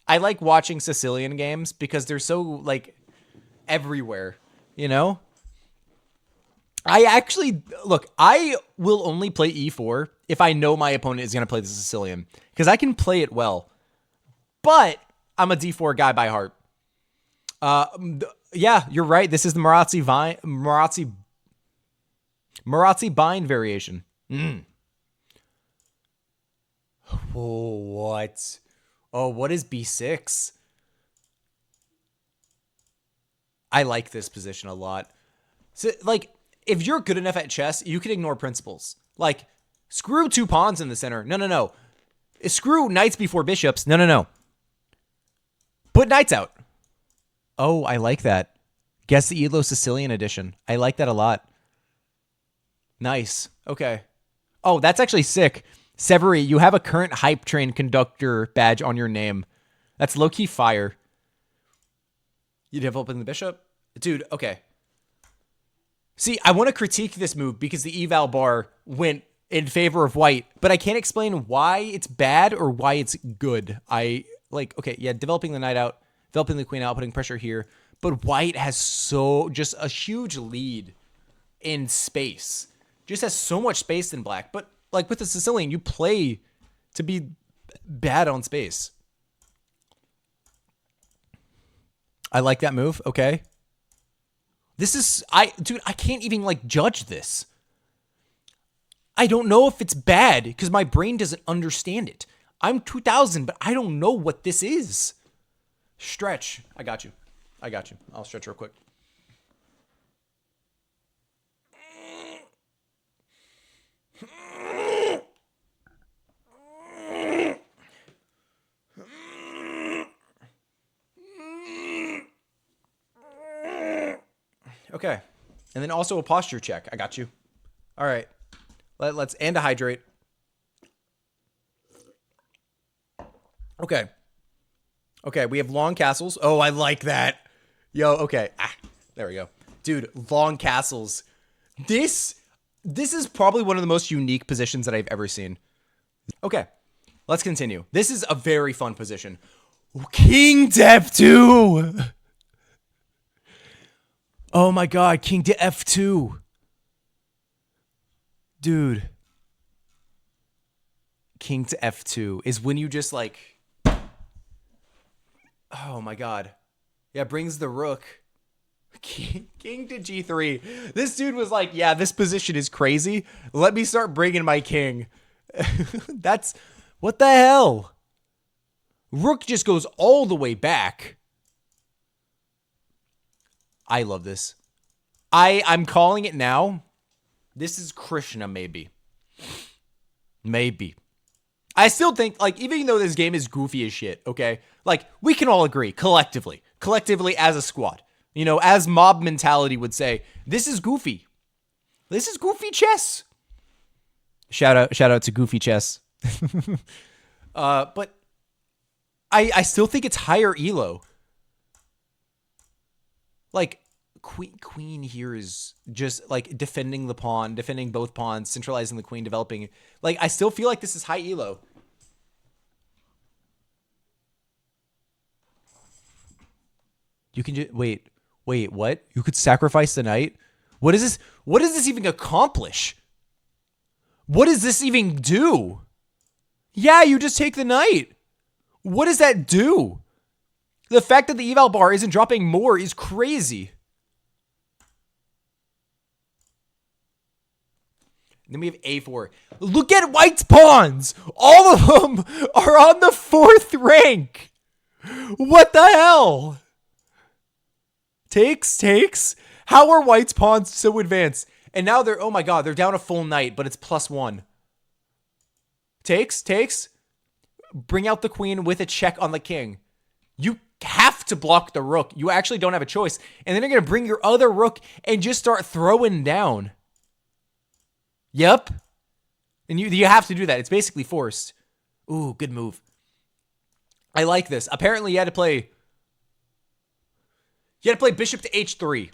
I like watching Sicilian games because they're so like everywhere, you know? I actually, look, I will only play E4 if I know my opponent is going to play the Sicilian because I can play it well, but I'm a D4 guy by heart. Yeah, you're right. This is the Marazzi bind variation. Oh, what? Oh, what is B6? I like this position a lot. So, like, if you're good enough at chess, you can ignore principles. Like, screw 2 pawns in the center. No, no, no. Screw knights before bishops. No, no, no. Put knights out. Oh, I like that. Guess the Elo Sicilian edition. I like that a lot. Nice. Okay. Oh, that's actually sick. Severi, you have a current hype train conductor badge on your name. That's low-key fire. You developing the bishop? Dude, okay. See, I want to critique this move because the eval bar went in favor of white, but I can't explain why it's bad or why it's good. Okay, yeah, developing the knight out, developing the queen out, putting pressure here, but white has just a huge lead in space. Just has so much space than black, but like with the Sicilian, you play to be bad on space. I like that move. Okay. This is, dude, I can't even like judge this. I don't know if it's bad because my brain doesn't understand it. I'm 2000, but I don't know what this is. Stretch. I got you. I got you. I'll stretch real quick. Okay. And then also a posture check. I got you. All right. Let's and a hydrate. Okay. Okay, we have long castles. Oh, I like that. Yo, okay. There we go. Dude, long castles. This is probably one of the most unique positions that I've ever seen. Okay. Let's continue. This is a very fun position. King to F2. Oh my god, king to F2. Dude. King to F2 is when you just like... Oh my god. Yeah, brings the rook. King to G3. This dude was like, yeah, this position is crazy. Let me start bringing my king. That's... What the hell? Rook just goes all the way back. I love this. I'm calling it now. This is Krishna, maybe. Maybe. I still think, like, even though this game is goofy as shit, okay? Like, we can all agree, collectively as a squad. You know, as mob mentality would say, this is goofy. This is goofy chess. Shout out to Goofy Chess. But I still think it's higher elo. Like, queen here is just, like, defending the pawn, defending both pawns, centralizing the queen, developing. Like, I still feel like this is high elo. You can just... Wait, what? You could sacrifice the knight? What is this? What does this even accomplish? What does this even do? Yeah, you just take the knight. What does that do? The fact that the eval bar isn't dropping more is crazy. Then we have A4. Look at white's pawns. All of them are on the 4th rank. What the hell? Takes. How are white's pawns so advanced? And now they're, oh my god, they're down a full knight, but it's +1. Takes. Bring out the queen with a check on the king. You have to block the rook. You actually don't have a choice. And then you're going to bring your other rook and just start throwing down. Yep. And you have to do that. It's basically forced. Ooh, good move. I like this. Apparently, you had to play bishop to H3.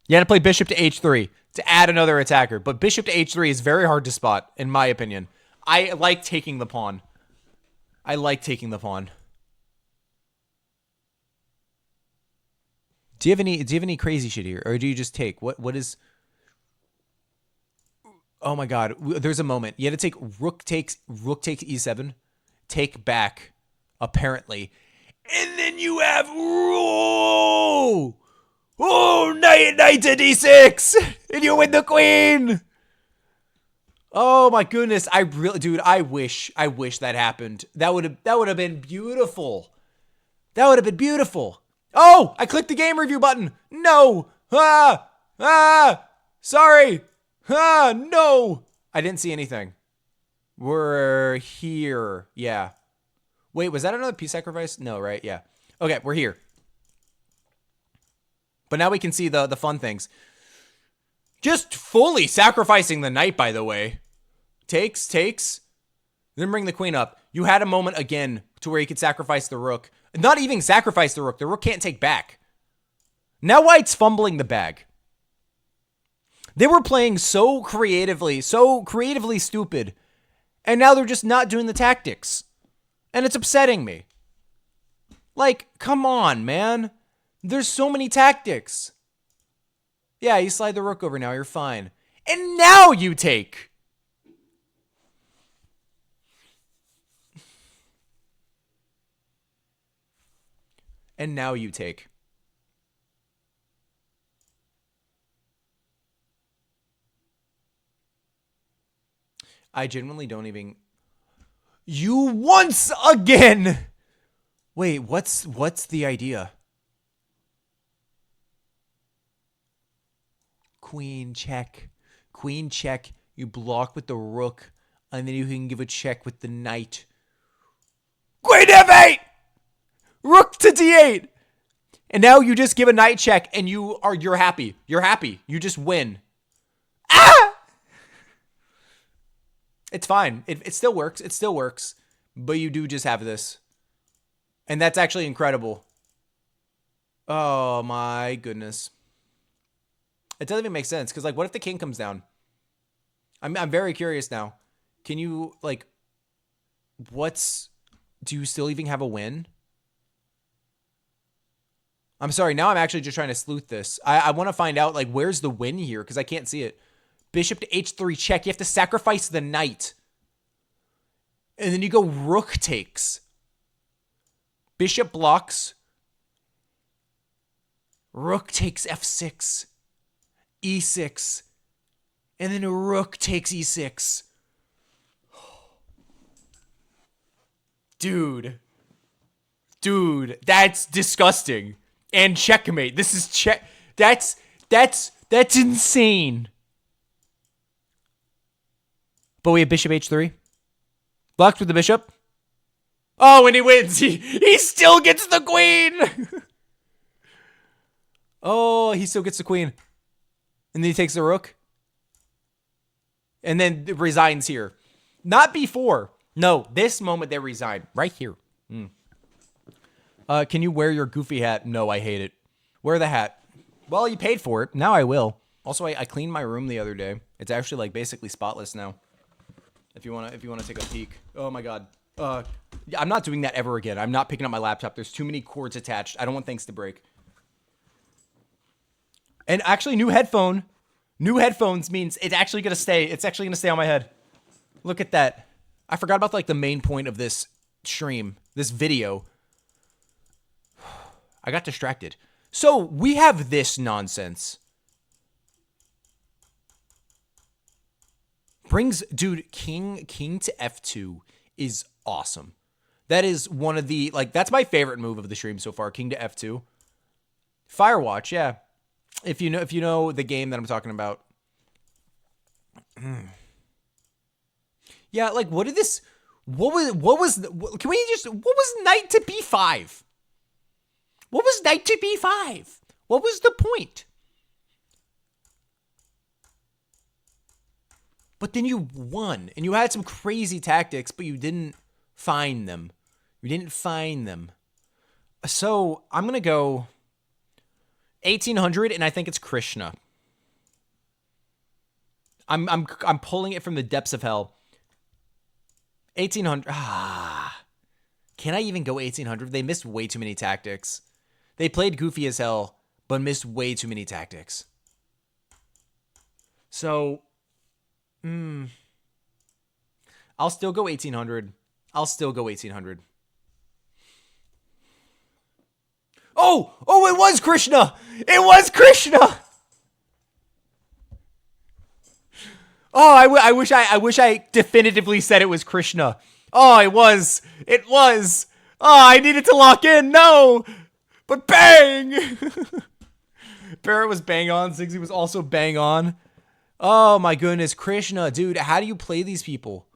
You had to play bishop to H3 to add another attacker. But bishop to H3 is very hard to spot, in my opinion. I like taking the pawn. Do you have any crazy shit here, or do you just take what is? Oh my god, there's a moment. You had to take rook takes E7, take back, apparently, and then you have knight to D6, and you win the queen. Oh my goodness, I wish that happened. That would have been beautiful. That would have been beautiful. Oh, I clicked the game review button. No. Sorry. No. I didn't see anything. We're here. Yeah. Wait, was that another piece sacrifice? No, right? Yeah. Okay, we're here. But now we can see the fun things. Just fully sacrificing the knight, by the way. Takes. Then bring the queen up. You had a moment again to where you could sacrifice the rook. Not even sacrifice the rook. The rook can't take back. Now white's fumbling the bag. They were playing so creatively stupid. And now they're just not doing the tactics. And it's upsetting me. Like, come on, man. There's so many tactics. Yeah, you slide the rook over now. You're fine. And now you take. And now you take. I genuinely don't even... You once again! Wait, what's the idea? Queen check. Queen check. You block with the rook. And then you can give a check with the knight. Queen f8! Rook to d8! And now you just give a knight check and you're happy. You're happy. You just win. Ah! It's fine. It still works. It still works. But you do just have this. And that's actually incredible. Oh my goodness. It doesn't even make sense. Because, like, what if the king comes down? I'm very curious now. Can you, like... Do you still even have a win? I'm sorry. Now I'm actually just trying to sleuth this. I want to find out, like, where's the win here? Because I can't see it. Bishop to h3 check. You have to sacrifice the knight. And then you go rook takes. Bishop blocks. Rook takes f6. e6. And then a rook takes e6. Dude, that's disgusting. And checkmate. This is that's insane. But we have bishop h3. Blocked with the bishop. Oh, and he wins. He still gets the queen. Oh, he still gets the queen. And then he takes the rook. And then resigns here. Not before. No, this moment they resign. Right here. Can you wear your goofy hat? No, I hate it. Wear the hat. Well, you paid for it. Now I will. Also, I cleaned my room the other day. It's actually like basically spotless now. If you wanna take a peek. Oh my god. I'm not doing that ever again. I'm not picking up my laptop. There's too many cords attached. I don't want things to break. And actually, new headphone. New headphones means it's actually gonna stay. It's actually gonna stay on my head. Look at that. I forgot about like the main point of this stream, this video. I got distracted. So we have this nonsense. Brings, dude, king to f2 is awesome. That is one of the, like, that's my favorite move of the stream so far, king to f2. Firewatch, yeah. If you know the game that I'm talking about. Yeah, like, what was knight to b5? What was knight to b5? What was the point? But then you won, and you had some crazy tactics, but you didn't find them. You didn't find them. So I'm gonna go 1800, and I think it's Krishna. I'm pulling it from the depths of hell. 1800. Can I even go 1800? They missed way too many tactics. They played goofy as hell, but missed way too many tactics. So, I'll still go 1800. I'll still go 1800. Oh, it was Krishna. It was Krishna. Oh, I wish I definitively said it was Krishna. Oh, it was. Oh, I needed to lock in. No. But bang! Barrett was bang on. Ziggsy was also bang on. Oh my goodness, Krishna, dude, how do you play these people?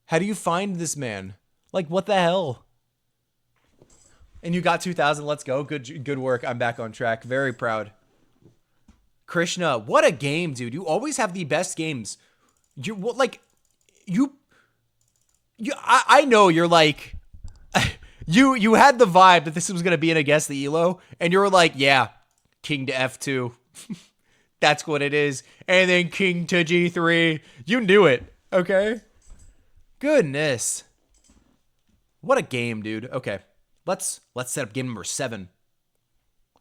How do you find this man? Like, what the hell? And you got 2,000. Let's go. Good work. I'm back on track. Very proud. Krishna, what a game, dude. You always have the best games. I know you're like, you had the vibe that this was going to be in against the Elo, and you were like, yeah, king to F2. That's what it is. And then king to G3. You knew it, okay? Goodness. What a game, dude. Okay, let's set up game number 7.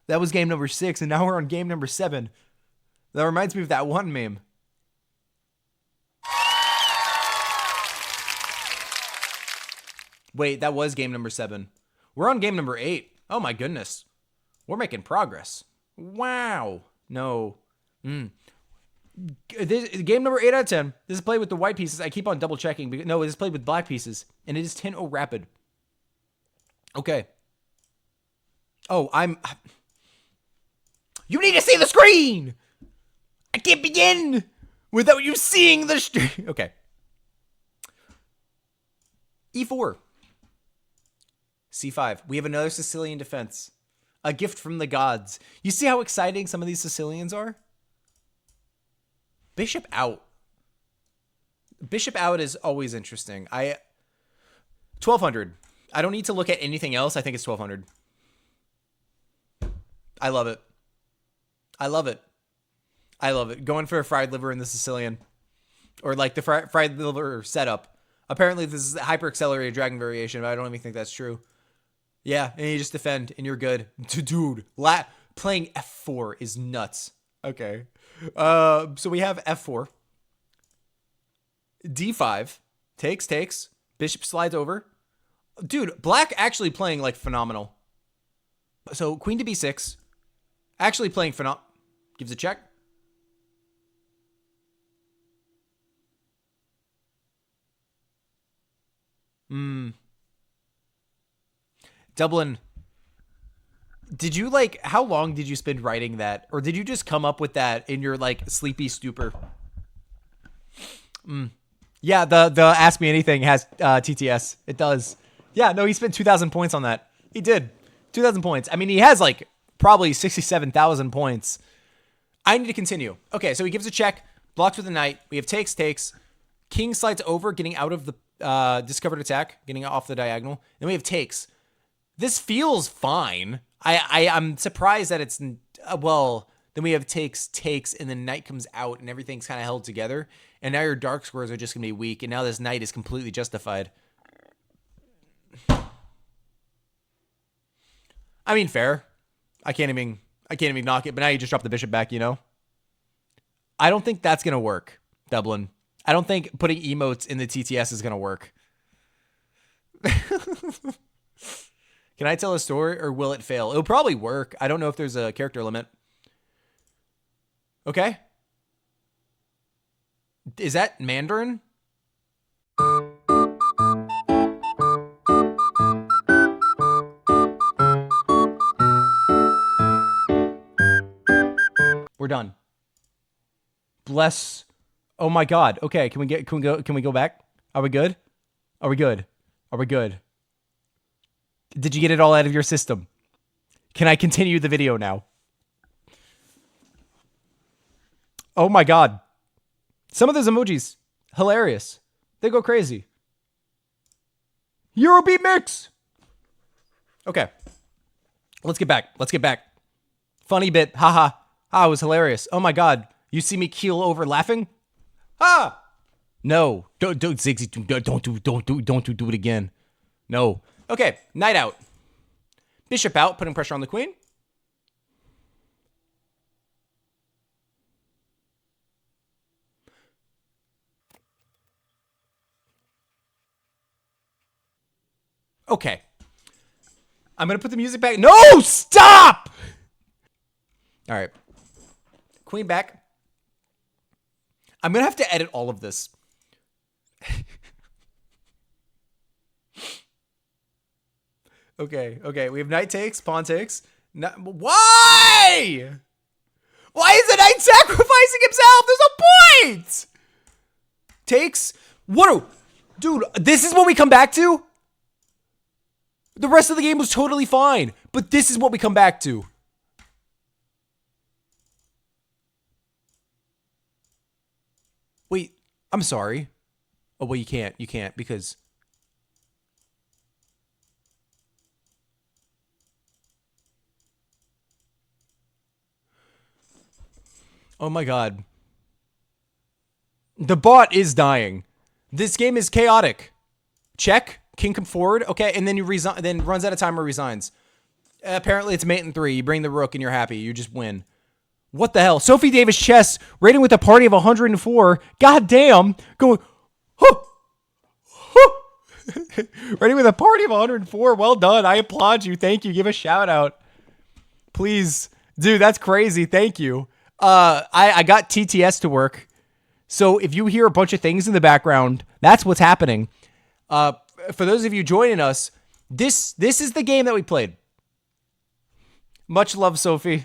That was game number 6, and now we're on game number 7. That reminds me of that one meme. Wait, that was game number 7. We're on game number 8. Oh my goodness. We're making progress. Wow. No. Game number 8 out of 10. This is played with the white pieces. I keep on double checking. No, it is played with black pieces. And it is 10-0 rapid. Okay. Oh, You need to see the screen! I can't begin without you seeing the screen. Okay. E4. C5. We have another Sicilian defense. A gift from the gods. You see how exciting some of these Sicilians are? Bishop out. Bishop out is always interesting. 1200. I don't need to look at anything else. I think it's 1200. I love it. I love it. I love it. Going for a fried liver in the Sicilian. Or like the fried liver setup. Apparently this is a hyper accelerated dragon variation, but I don't even think that's true. Yeah, and you just defend and you're good. Dude, playing F4 is nuts. Okay. So we have F4. D5. Takes. Bishop slides over. Dude, black actually playing like phenomenal. So queen to B6. Actually playing phenomenal. Gives a check. Dublin. Did you how long did you spend writing that? Or did you just come up with that in your sleepy stupor? Yeah, the Ask Me Anything has TTS. It does. Yeah, no, he spent 2,000 points on that. He did. 2,000 points. I mean, he has probably 67,000 points. I need to continue. Okay, so he gives a check, blocks with a knight. We have takes. King slides over, getting out of the discovered attack, getting off the diagonal. Then we have takes. This feels fine. I'm surprised that it's, well, then we have takes, and then knight comes out, and everything's kind of held together. And now your dark squares are just going to be weak, and now this knight is completely justified. I mean, fair. I can't even knock it, but now you just drop the bishop back, you know? I don't think that's going to work, Dublin. I don't think putting emotes in the TTS is going to work. Can I tell a story or will it fail? It'll probably work. I don't know if there's a character limit. Okay. Is that Mandarin? We're done. Bless. Oh my God. Okay, can we go back? Are we good? Are we good? Are we good? Did you get it all out of your system? Can I continue the video now? Oh my God. Some of those emojis, hilarious. They go crazy. Eurobeat mix. Okay. Let's get back. Funny bit. Haha. Ah, it was hilarious. Oh my God. You see me keel over laughing? Ah! No. Don't Ziggsy. Don't do it again. No. Okay. Knight out. Bishop out, putting pressure on the queen. Okay. I'm going to put the music back. No! Stop! All right. Queen back. I'm going to have to edit all of this. Okay. Okay. We have knight takes, pawn takes. Why? Why is the knight sacrificing himself? There's no point. Takes. What? Dude, this is what we come back to? The rest of the game was totally fine, but this is what we come back to. Wait, I'm sorry. Oh, well, you can't. You can't because... Oh my god. The bot is dying. This game is chaotic. Check. King come forward. Okay, and then you resign. Then runs out of time or resigns. Apparently, it's mate and 3. You bring the rook and you're happy. You just win. What the hell? Sophie Davis chess rating with a party of 104. God damn. Going. Huh, huh. Rating with a party of 104. Well done. I applaud you. Thank you. Give a shout out. Please. Dude, that's crazy. Thank you. I got TTS to work. So if you hear a bunch of things in the background, that's what's happening. For those of you joining us, this is the game that we played. Much love, Sophie.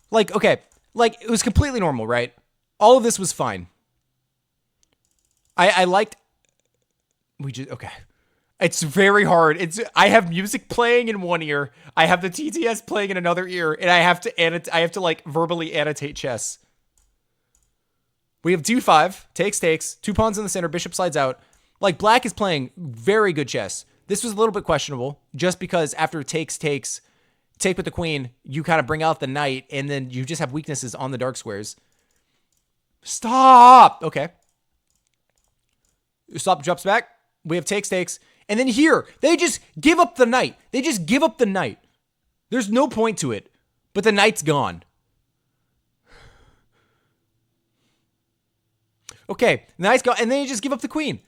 Like, okay. Like, it was completely normal, right? All of this was fine. I liked... Okay. It's very hard. I have music playing in one ear. I have the TTS playing in another ear, and I have to like verbally annotate chess. We have d5, takes, 2 pawns in the center, bishop slides out. Like, black is playing very good chess. This was a little bit questionable, just because after takes, take with the queen, you kind of bring out the knight, and then you just have weaknesses on the dark squares. Stop! Okay. Stop, drops back. We have takes. And then here, they just give up the knight. They just give up the knight. There's no point to it. But the knight's gone. Okay, the knight's gone. And then you just give up the queen.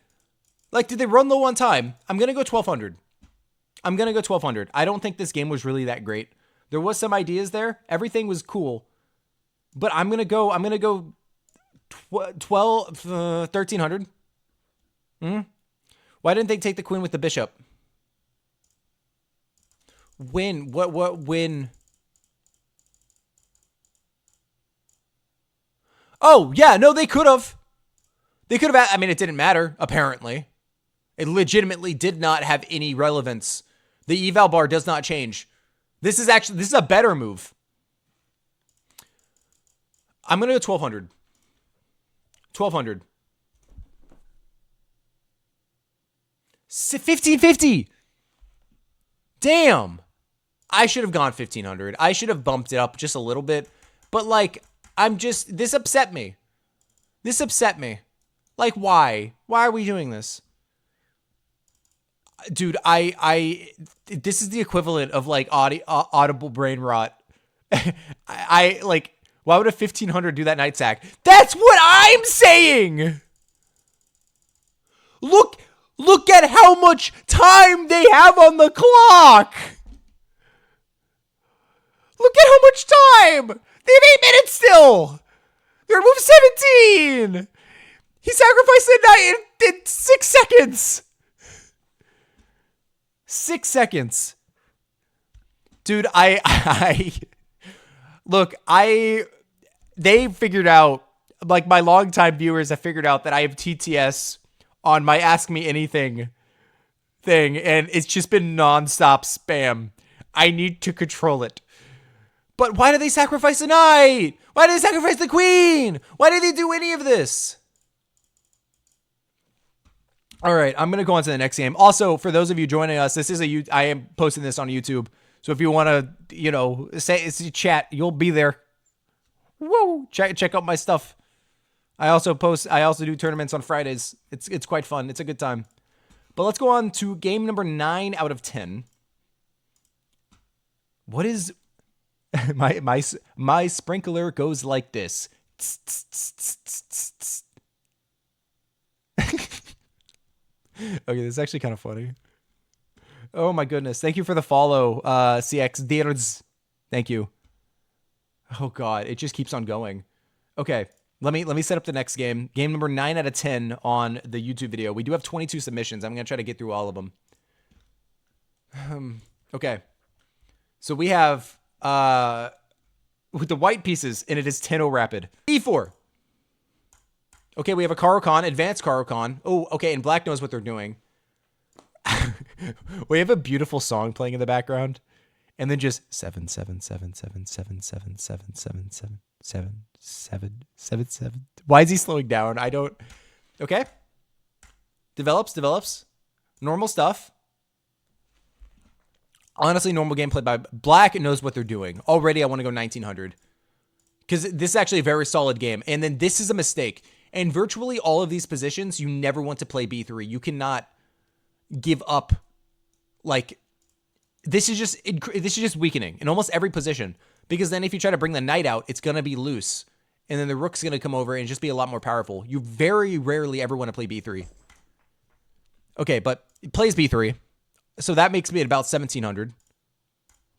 Like, did they run low on time? I'm going to go 1200. I don't think this game was really that great. There was some ideas there. Everything was cool. But I'm going to go 1300. Why didn't they take the queen with the bishop? Win. What win? Oh, yeah, no, they could have. I mean, it didn't matter, apparently. It legitimately did not have any relevance. The eval bar does not change. This is a better move. I'm going to go 1200. 1200. 1550. Damn. I should have gone 1500. I should have bumped it up just a little bit. But like, this upset me. Like, why? Why are we doing this? Dude, this is the equivalent of like audible brain rot. I like, why would a 1500 do that knight sack? That's what I'm saying. Look at how much time they have on the clock. Look at how much time. They have 8 minutes still. They're at move 17. He sacrificed the knight in 6 seconds. 6 seconds. Dude, they figured out, like my longtime viewers have figured out that I have TTS on my Ask Me Anything thing, and it's just been nonstop spam. I need to control it. But why did they sacrifice the knight? Why did they sacrifice the queen? Why did they do any of this? All right, I'm going to go on to the next game. Also, for those of you joining us, I am posting this on YouTube. So if you want to, say it's chat, you'll be there. Woo! Check out my stuff. I also do tournaments on Fridays. It's quite fun. It's a good time. But let's go on to game number 9 out of 10. What is my sprinkler goes like this. Okay, this is actually kind of funny. Oh my goodness. Thank you for the follow, CX Dirz. Thank you. Oh god, it just keeps on going. Okay, let me set up the next game. Game number 9 out of 10 on the YouTube video. We do have 22 submissions. I'm going to try to get through all of them. Okay. So we have with the white pieces, and it is 10-0 rapid. E4. Okay, we have a Caro-Kann, advanced Caro-Kann. Oh, okay, and black knows what they're doing. We have a beautiful song playing in the background, and then just 7 7 7 7 7 7 7 7 7 7 7 7 7. Why is he slowing down? I don't. Okay. Develops. Normal stuff. Honestly, normal gameplay by black knows what they're doing. Already, I want to go 1900. Because this is actually a very solid game. And then this is a mistake. And virtually all of these positions, you never want to play b3. You cannot give up. Like, this is just weakening in almost every position. Because then if you try to bring the knight out, it's going to be loose. And then the rook's going to come over and just be a lot more powerful. You very rarely ever want to play b3. Okay, but it plays b3. So that makes me at about 1700.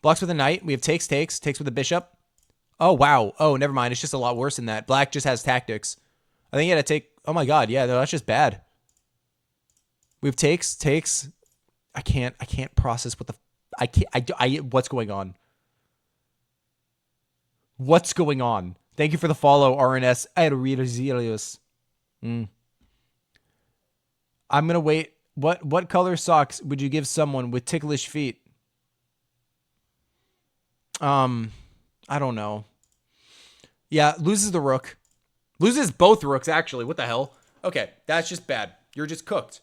Blocks with a knight. We have takes with a bishop. Oh, wow. Oh, never mind. It's just a lot worse than that. Black just has tactics. I think he had to take... Oh, my God. Yeah, no, that's just bad. We have takes. I can't process what the... what's going on? What's going on? Thank you for the follow, RNS. Aeroselius. I'm going to wait. What color socks would you give someone with ticklish feet? I don't know. Yeah, loses the rook. Loses both rooks, actually. What the hell? Okay, that's just bad. You're just cooked.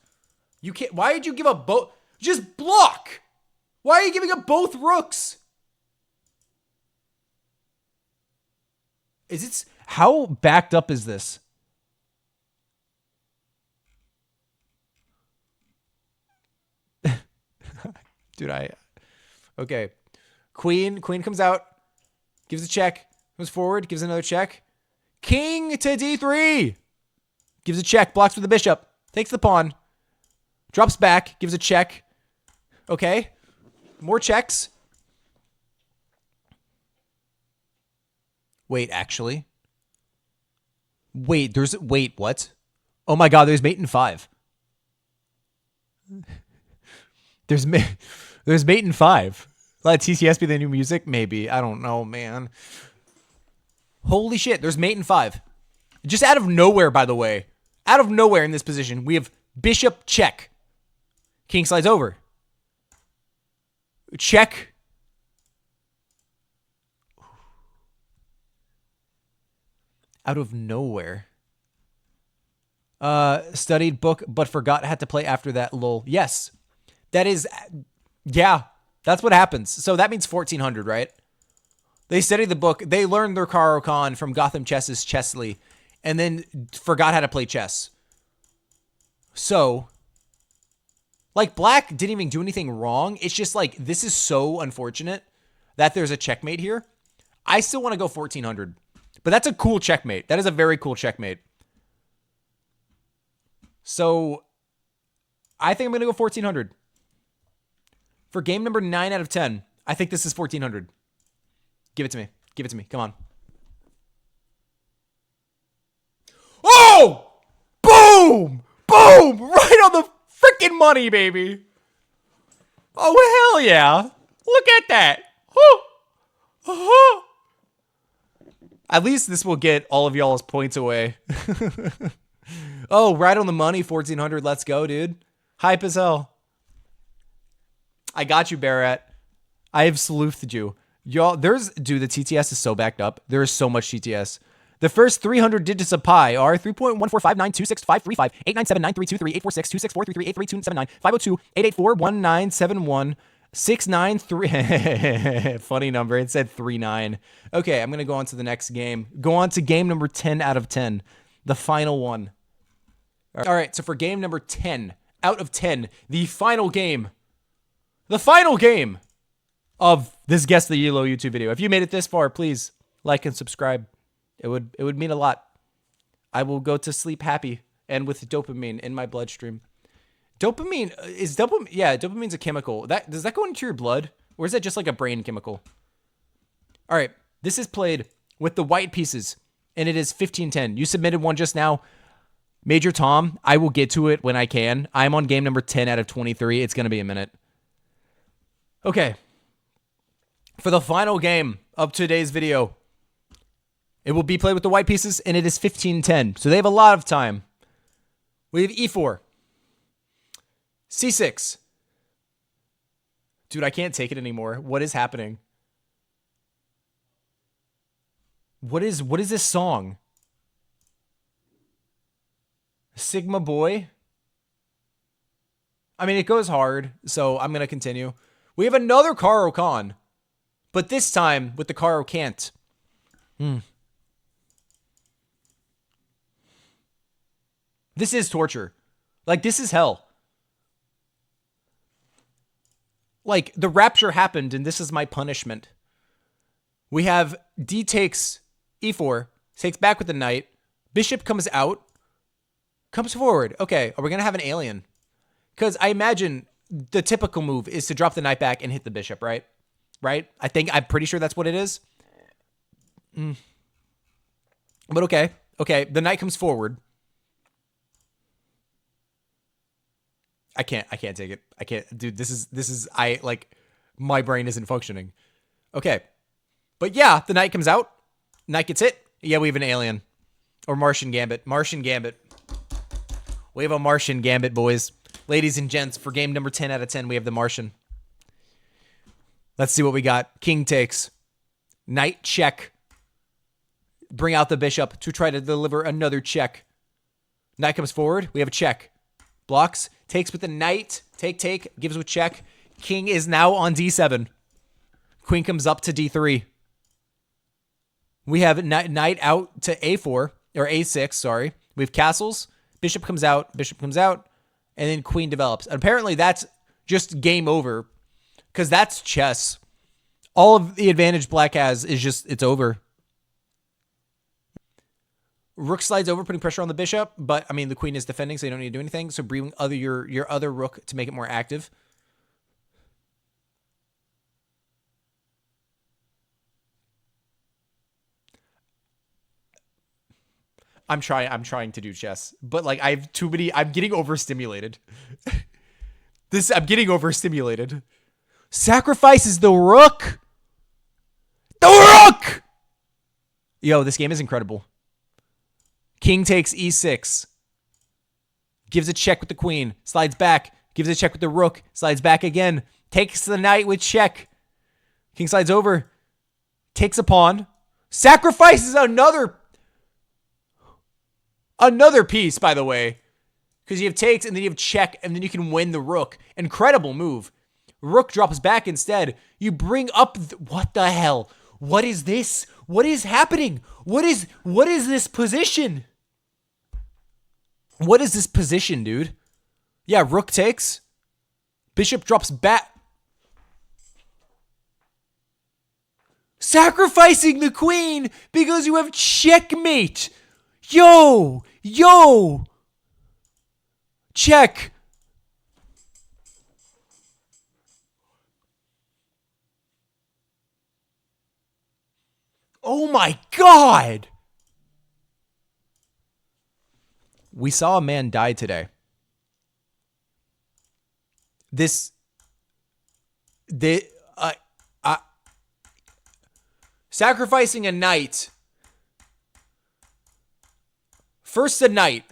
You can't... Why did you give up both... Just block! Why are you giving up both rooks? Is it... How backed up is this? Dude, Okay. Queen comes out. Gives a check. Moves forward. Gives another check. King to d3. Gives a check. Blocks with the bishop. Takes the pawn. Drops back. Gives a check. Okay. More checks. Wait, actually. Wait, what? Oh my God, there's mate in 5. There's mate in 5. Let TCS be the new music? Maybe. I don't know, man. Holy shit, there's mate in 5. Just out of nowhere, by the way. Out of nowhere in this position, we have bishop check. King slides over. Check. Out of nowhere. Studied book, but forgot had to play after that, lol. Yes. That is... Yeah. That's what happens. So that means 1400, right? They studied the book. They learned their Caro-Kann from GothamChess's Chessly, and then forgot how to play chess. So, like, black didn't even do anything wrong. It's just like, this is so unfortunate that there's a checkmate here. I still want to go 1400. But that's a cool checkmate. That is a very cool checkmate. So, I think I'm going to go 1400. For game number 9 out of 10, I think this is 1400. Give it to me. Give it to me. Come on. Oh! Boom! Boom! Right on the freaking money, baby. Oh, hell yeah. Look at that. At least this will get all of y'all's points away. Oh, right on the money, 1400. Let's go, dude. Hype as hell. I got you, Barrett. I have sleuthed you. Y'all, dude, the TTS is so backed up. There is so much TTS. The first 300 digits of pi are 3.145926535, 8979323, 8462643383279, 502 884 1971, 693. Funny number. It said 39. Okay, I'm going to go on to the next game. Go on to game number 10 out of 10. The final one. All right, so for game number 10 out of 10, the final game. The final game of this Guess the Elo YouTube video. If you made it this far, please like and subscribe. It would mean a lot. I will go to sleep happy and with dopamine in my bloodstream. Dopamine is dopamine. Yeah, dopamine's a chemical. Does that go into your blood, or is that just like a brain chemical? All right, this is played with the white pieces, and it is 15-10. You submitted one just now. Major Tom, I will get to it when I can. I'm on game number 10 out of 23. It's going to be a minute. Okay. For the final game of today's video, it will be played with the white pieces, and it is 15-10. So they have a lot of time. We have e4. c6. Dude, I can't take it anymore. What is happening? What is this song? Sigma Boy? I mean, it goes hard, so I'm going to continue. We have another Caro Kann, but this time with the Caro can't. This is torture. Like, this is hell. Like, the rapture happened, and this is my punishment. We have D takes e4, takes back with the knight. Bishop comes out, comes forward. Okay, are we going to have an alien? Because I imagine the typical move is to drop the knight back and hit the bishop, right? Right? I'm pretty sure that's what it is. But okay. Okay, the knight comes forward. I can't take it. I can't, dude, my brain isn't functioning. Okay. But yeah, the knight comes out. Knight gets hit. Yeah, we have an alien. Or Martian Gambit. Martian Gambit. We have a Martian Gambit, boys. Ladies and gents, for game number 10 out of 10, we have the Martian. Let's see what we got. King takes. Knight check. Bring out the bishop to try to deliver another check. Knight comes forward. We have a check. Blocks. Takes with the knight. Take. Gives with check. King is now on d7. Queen comes up to d3. We have knight out to a4. Or a6, sorry. We have castles. Bishop comes out. And then queen develops. And apparently that's just game over. Because that's chess. All of the advantage black has is just, it's over. Rook slides over, putting pressure on the bishop. But, I mean, the queen is defending, so you don't need to do anything. So bring your other rook to make it more active. I'm trying to do chess. But, like, I have too many... I'm getting overstimulated. I'm getting overstimulated. Sacrifices the rook! The rook! Yo, this game is incredible. King takes e6. Gives a check with the queen. Slides back. Gives a check with the rook. Slides back again. Takes the knight with check. King slides over. Takes a pawn. Sacrifices another piece, by the way. Because you have takes and then you have check and then you can win the rook. Incredible move. Rook drops back instead. You bring up... what the hell? What is this? What is happening? What is this position? What is this position, dude? Yeah, rook takes. Bishop drops back. Sacrificing the queen because you have checkmate. Yo. Check. Oh my God. We saw a man die today. Sacrificing a knight. First a knight.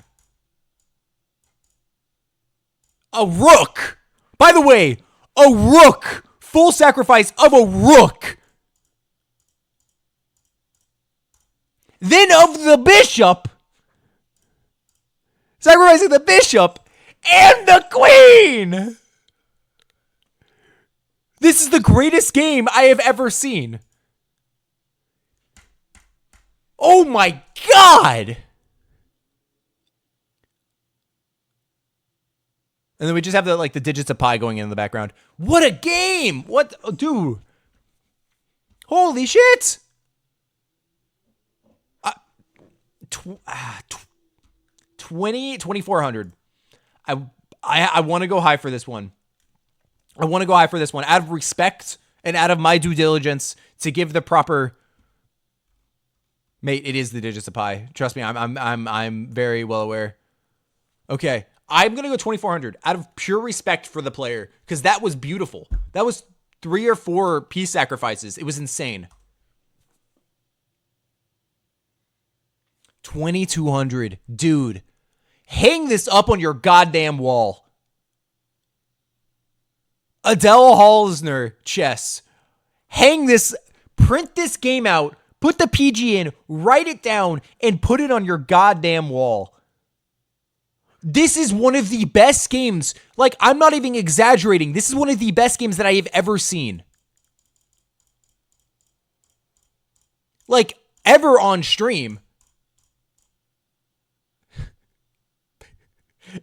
A rook. By the way, a rook. Full sacrifice of a rook. Then of the bishop. Sacrificing the bishop and the queen. This is the greatest game I have ever seen. Oh my God. And then we just have the digits of pi going in the background. What a game. What, dude. Holy shit. 2,400. I want to go high for this one. Out of respect and out of my due diligence to give the proper... Mate, it is the digits of pi. Trust me, I'm very well aware. Okay, I'm gonna go 2,400 out of pure respect for the player because that was beautiful. That was 3 or 4 piece sacrifices. It was insane. 2,200. Dude, hang this up on your goddamn wall. Adele Halsner chess. Hang this, print this game out, put the PG in, write it down, and put it on your goddamn wall. This is one of the best games. Like, I'm not even exaggerating. This is one of the best games that I have ever seen. Like, ever on stream.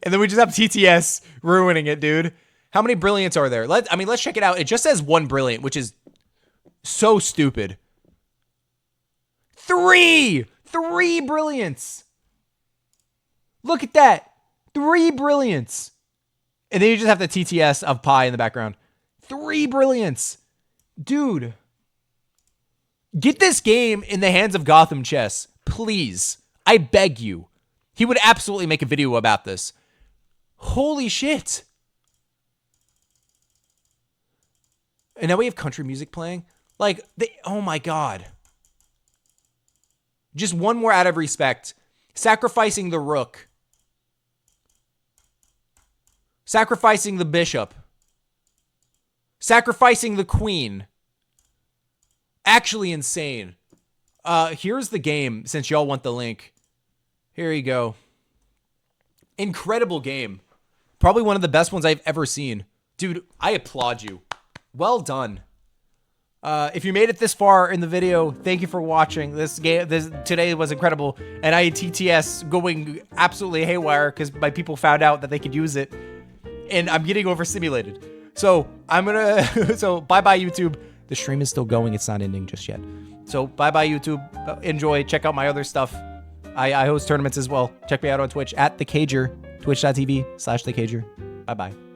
And then we just have TTS ruining it, dude. How many brilliants are there? Let's check it out. It just says 1 brilliant, which is so stupid. 3 brilliants. Look at that. 3 brilliants. And then you just have the TTS of Pi in the background. 3 brilliants. Dude. Get this game in the hands of GothamChess. Please. I beg you. He would absolutely make a video about this. Holy shit. And now we have country music playing. Like, oh my God. Just one more out of respect. Sacrificing the rook. Sacrificing the bishop. Sacrificing the queen. Actually insane. Here's the game, since y'all want the link. Here you go. Incredible game. Probably one of the best ones I've ever seen. Dude, I applaud you. Well done. If you made it this far in the video, thank you for watching. This today was incredible, and I had TTS going absolutely haywire because my people found out that they could use it, and I'm getting overstimulated. So I'm gonna so bye YouTube. The stream is still going; it's not ending just yet. So bye YouTube. Enjoy. Check out my other stuff. I host tournaments as well. Check me out on Twitch at TheCager, twitch.tv/TheCager. Bye.